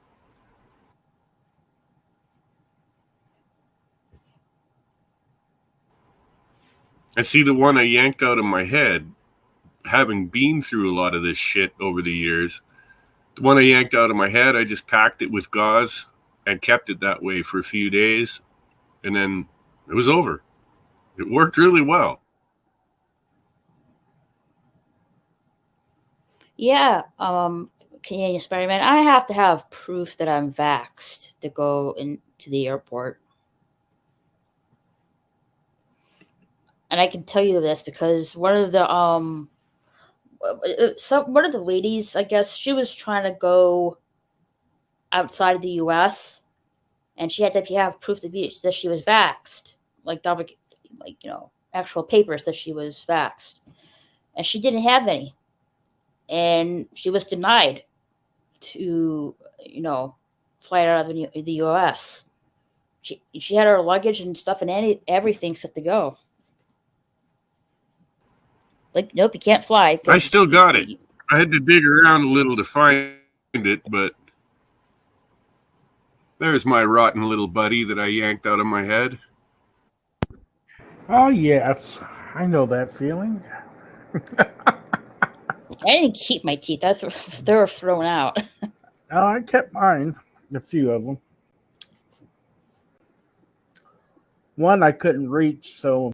And see, the one I yanked out of my head, having been through a lot of this shit over the years, the one I yanked out of my head, I just packed it with gauze and kept it that way for a few days. And then it was over. It worked really well. Yeah, Canadian Spider-Man. I have to have proof that I'm vaxxed to go into the airport, and I can tell you this because one of the ladies, I guess, she was trying to go outside of the U.S. and she had to have proof that she was vaxxed, like actual papers that she was vaxxed, and she didn't have any, and she was denied to fly out of the U.S. She had her luggage and stuff and everything set to go. Like, nope, you can't fly I because still got it. I had to dig around a little to find it, but there's my rotten little buddy that I yanked out of my head. Oh, yes. I know that feeling. I didn't keep my teeth. They were thrown out. Oh, I kept mine, a few of them. One I couldn't reach, so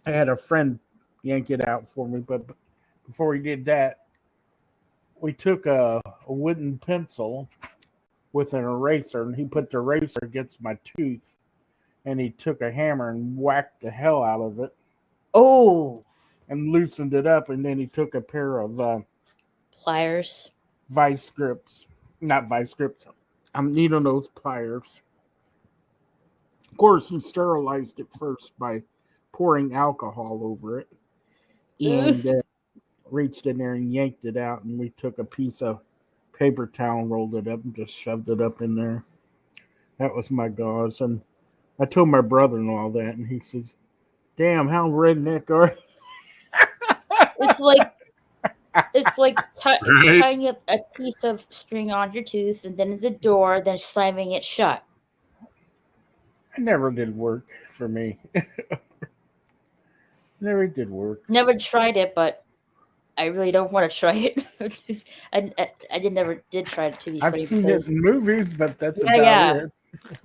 I had a friend yank it out for me. But before he did that, we took a wooden pencil with an eraser, and he put the eraser against my tooth, and he took a hammer and whacked the hell out of it Oh, and loosened it up, and then he took a pair of pliers. vice grips, not vice grips, I'm needle nose pliers. Of course, he sterilized it first by pouring alcohol over it, Ugh. and reached in there and yanked it out, and we took a piece of paper towel, rolled it up, and just shoved it up in there. That was my gauze, and I told my brother-in-law that, and he says, Damn, how redneck are It's like Right? tying up a piece of string on your tooth and then the door, then slamming it shut. I never did work for me. Never did work. Never tried it, but I really don't want to try it. I never did try it, to be I've funny, seen it because in movies, but that's yeah, about yeah, it.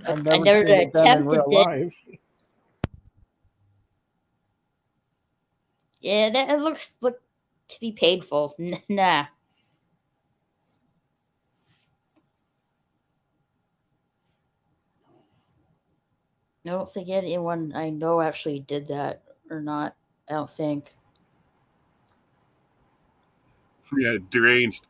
I've but I never never seen it done in attempted real it. life. Yeah, that it look to be painful. Nah, I don't think anyone I know actually did that or not. I don't think. Yeah, deranged.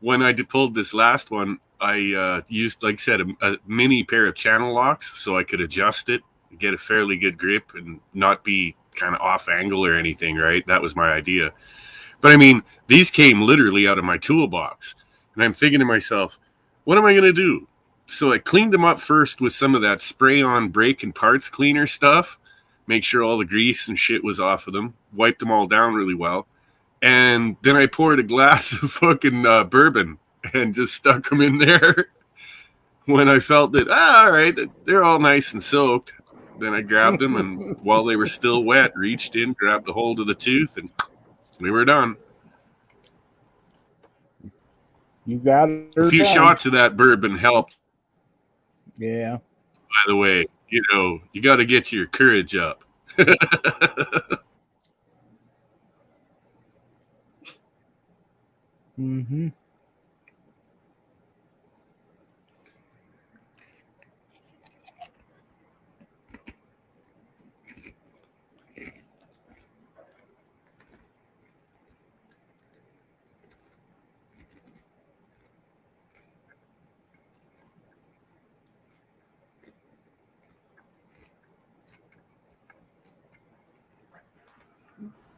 When I pulled this last one, I used, like I said, a mini pair of channel locks so I could adjust it, get a fairly good grip, and not be kind of off angle or anything, right? That was my idea. But I mean, these came literally out of my toolbox. And I'm thinking to myself, what am I going to do? So I cleaned them up first with some of that spray on brake and parts cleaner stuff, make sure all the grease and shit was off of them, wiped them all down really well. And then I poured a glass of fucking bourbon and just stuck them in there. When I felt that, all right, they're all nice and soaked, then I grabbed them, and while they were still wet, reached in, grabbed a hold of the tooth, and we were done. You got A her few done. shots of that bourbon helped, Yeah. by the way. You know, you got to get your courage up. Mm-hmm.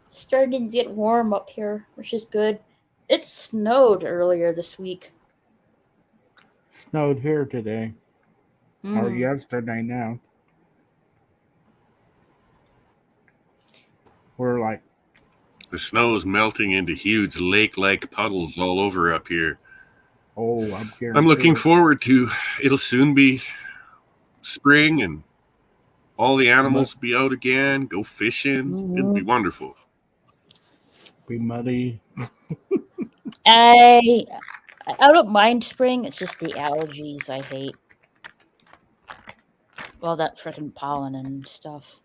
Starting to get warm up here, which is good. It snowed earlier this week. Snowed here today. Or Mm. yesterday now. We're like, The snow is melting into huge lake-like puddles all over up here. oh, I'm I'm guaranteed looking it. forward to. It'll soon be spring, and all the Must animals will be out again, go fishing. It'll be Hmm. wonderful. be muddy. I I don't mind spring. It's just the allergies I hate. All that freaking pollen and stuff.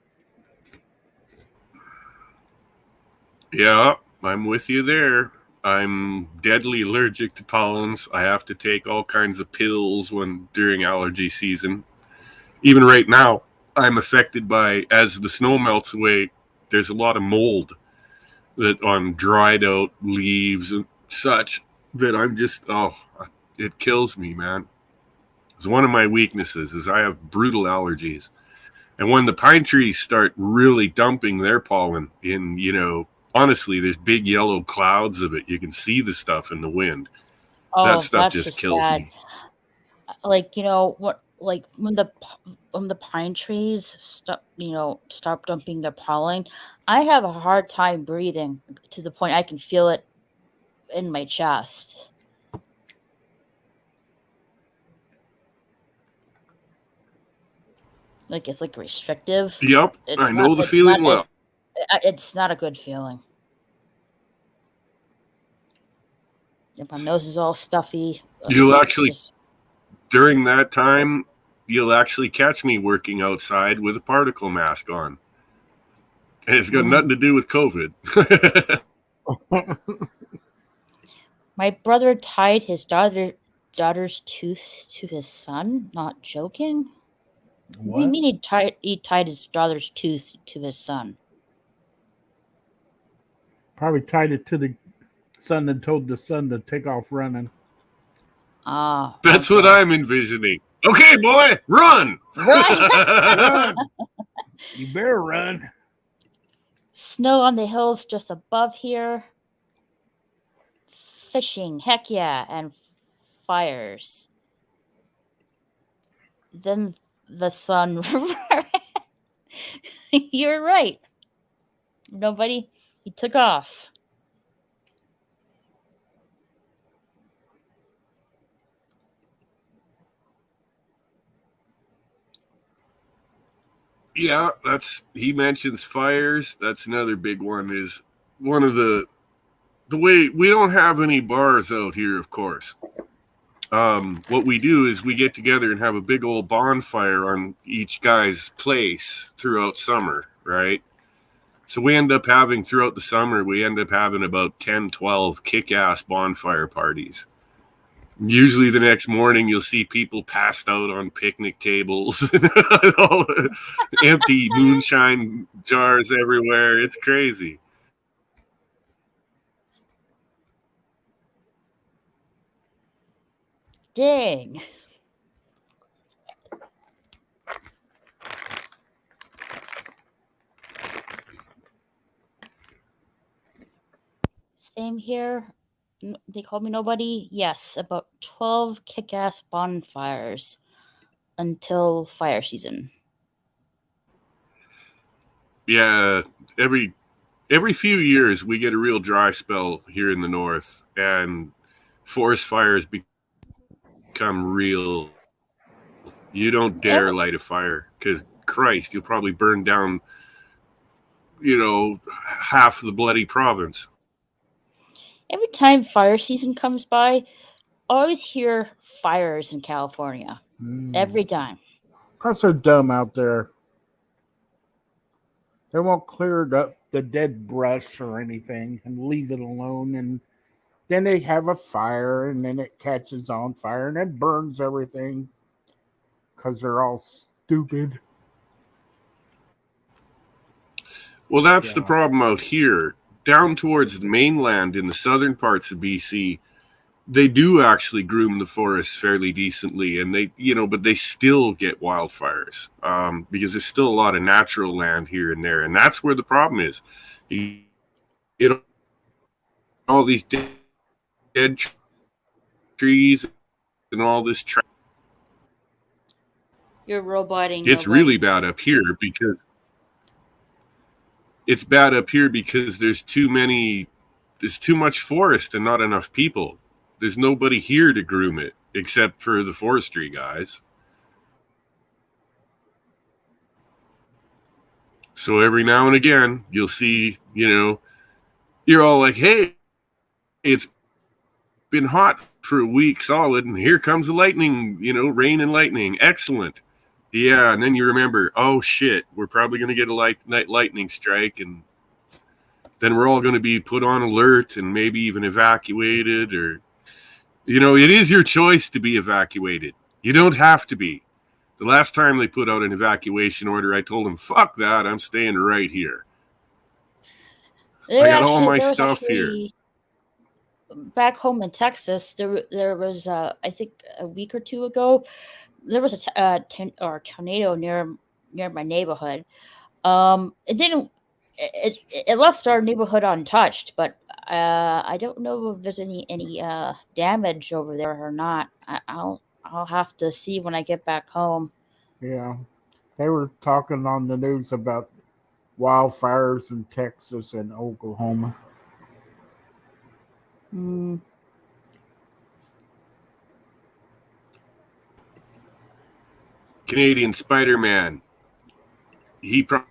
Yeah, I'm with you there. I'm deadly allergic to pollens. I have to take all kinds of pills when during allergy season. Even right now, I'm affected by, as the snow melts away, there's a lot of mold that on dried out leaves and such that I'm just, oh, it kills me, man. It's one of my weaknesses is I have brutal allergies. And when the pine trees start really dumping their pollen in, honestly, there's big yellow clouds of it. You can see the stuff in the wind. That Oh, stuff that's just just kills bad. me. Like, what, like when the pine trees stop dumping their pollen, I have a hard time breathing to the point I can feel it in my chest. Like it's like restrictive. Yep, I It's not. know the It's not. feeling well. It's not a good feeling. If my nose is all stuffy, You'll it actually, just during that time, you'll actually catch me working outside with a particle mask on. And it's got nothing mm. to do with COVID. My brother tied his daughter's tooth to his son. Not joking. What do you What? mean he tied his daughter's tooth to his son? Probably tied it to the son and told the son to take off running. Ah, That's what okay. I'm envisioning. Okay, boy, run! Right. Run! You better run. Snow on the hills just above here. Fishing, heck yeah, and fires. Then the sun You're right. Nobody. He took off. Yeah, he mentions fires. That's another big one. Is one of the way we don't have any bars out here, of course. What we do is we get together and have a big old bonfire on each guy's place throughout summer, right? So we end up having, throughout the summer, we end up having about 10, 12 kick-ass bonfire parties. Usually the next morning you'll see people passed out on picnic tables and all empty moonshine jars everywhere. It's crazy. Dang. Same here. They called me nobody. Yes, about 12 kick-ass bonfires until fire season. Yeah, every few years we get a real dry spell here in the north, and forest fires become real. You don't dare light a fire because, Christ, you'll probably burn down, half the bloody province. Every time fire season comes by, I always hear fires in California. Every time. That's so dumb out there. They won't clear up the dead brush or anything and leave it alone. And then they have a fire and then it catches on fire and it burns everything because they're all stupid. Well, that's the problem out here. Down towards the mainland in the southern parts of BC, they do actually groom the forests fairly decently, and but they still get wildfires because there's still a lot of natural land here and there, and that's where the problem is. You get all these dead trees and all this trash. You're roboting. It's really bad up here because there's too much forest and not enough people. There's nobody here to groom it except for the forestry guys. So every now and again, you'll see, you're all like, hey, it's been hot for a week solid, and here comes the lightning, rain and lightning. Excellent. Yeah, and then you remember, oh, shit, we're probably going to get a lightning strike, and then we're all going to be put on alert and maybe even evacuated or... it is your choice to be evacuated. You don't have to be. The last time they put out an evacuation order, I told them, fuck that, I'm staying right here. I got all my stuff here. Back home in Texas, there was, I think a week or two ago, there was a tornado near my neighborhood. It left our neighborhood untouched, but I don't know if there's any damage over there or not. I'll have to see when I get back home. Yeah, they were talking on the news about wildfires in Texas and Oklahoma. Canadian Spider-Man. He probably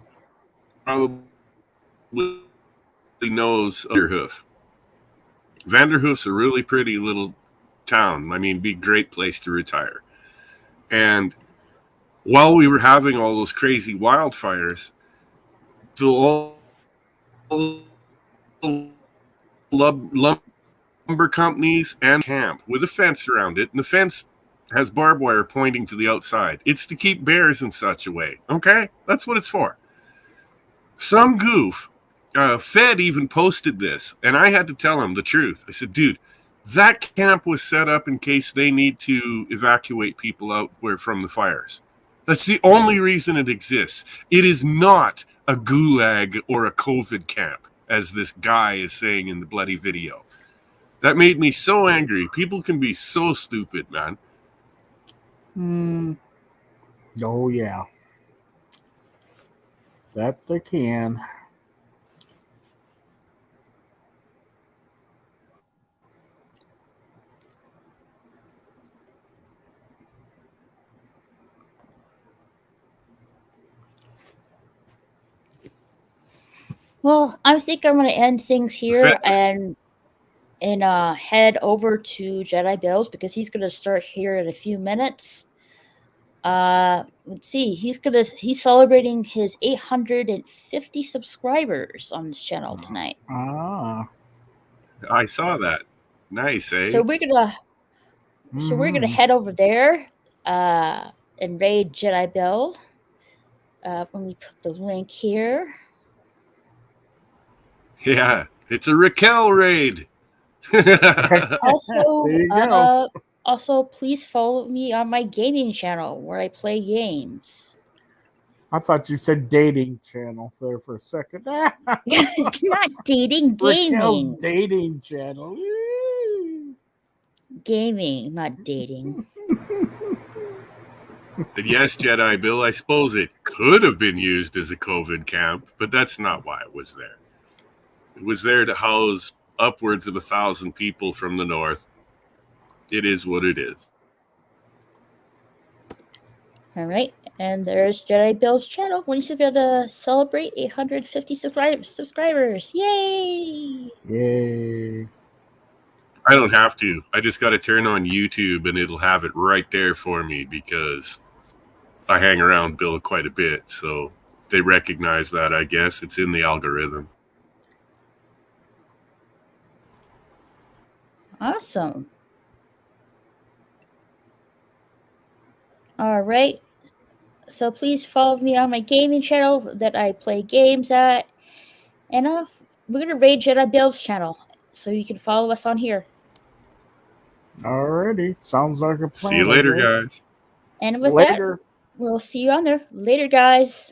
knows Vanderhoof. Vanderhoof's a really pretty little town. I mean, be a great place to retire. And while we were having all those crazy wildfires, all lumber companies and camp with a fence around it, and the fence has barbed wire pointing to the outside. It's to keep bears in such a way. Okay? That's what it's for. Some goof, Fed even posted this, and I had to tell him the truth. I said, dude, that camp was set up in case they need to evacuate people out from the fires. That's the only reason it exists. It is not a gulag or a COVID camp, as this guy is saying in the bloody video. That made me so angry. People can be so stupid, man. Oh, yeah. That they can. Well, I think I'm going to end things here Fa- and head over to Jedi Bills because he's going to start here in a few minutes. Let's see. He's celebrating his 850 subscribers on this channel tonight. Ah. I saw that. Nice, eh? So we're gonna Mhm. head over there and raid Jedi Bill. Let me put the link here. Yeah, it's a Raquel raid. Also, There you go. also, please follow me on my gaming channel where I play games. I thought you said dating channel there for a second. It's not dating, Raquel's gaming. dating channel. Woo. Gaming, not dating. And yes, Jedi Bill, I suppose it could have been used as a COVID camp, but that's not why it was there. It was there to house upwards of 1,000 people from the north. It is what it is. All right, and there's Jedi Bill's channel. When he's going to celebrate 850 subscribers. Yay! Yay. I don't have to. I just got to turn on YouTube and it'll have it right there for me because I hang around Bill quite a bit. So they recognize that, I guess. It's in the algorithm. Awesome. All right. So please follow me on my gaming channel that I play games at. And we're going to raid Jedi Bill's channel. So you can follow us on here. Alrighty. Sounds like a plan. See you later, I guess. guys. And with Later. that, we'll see you on there. Later, guys.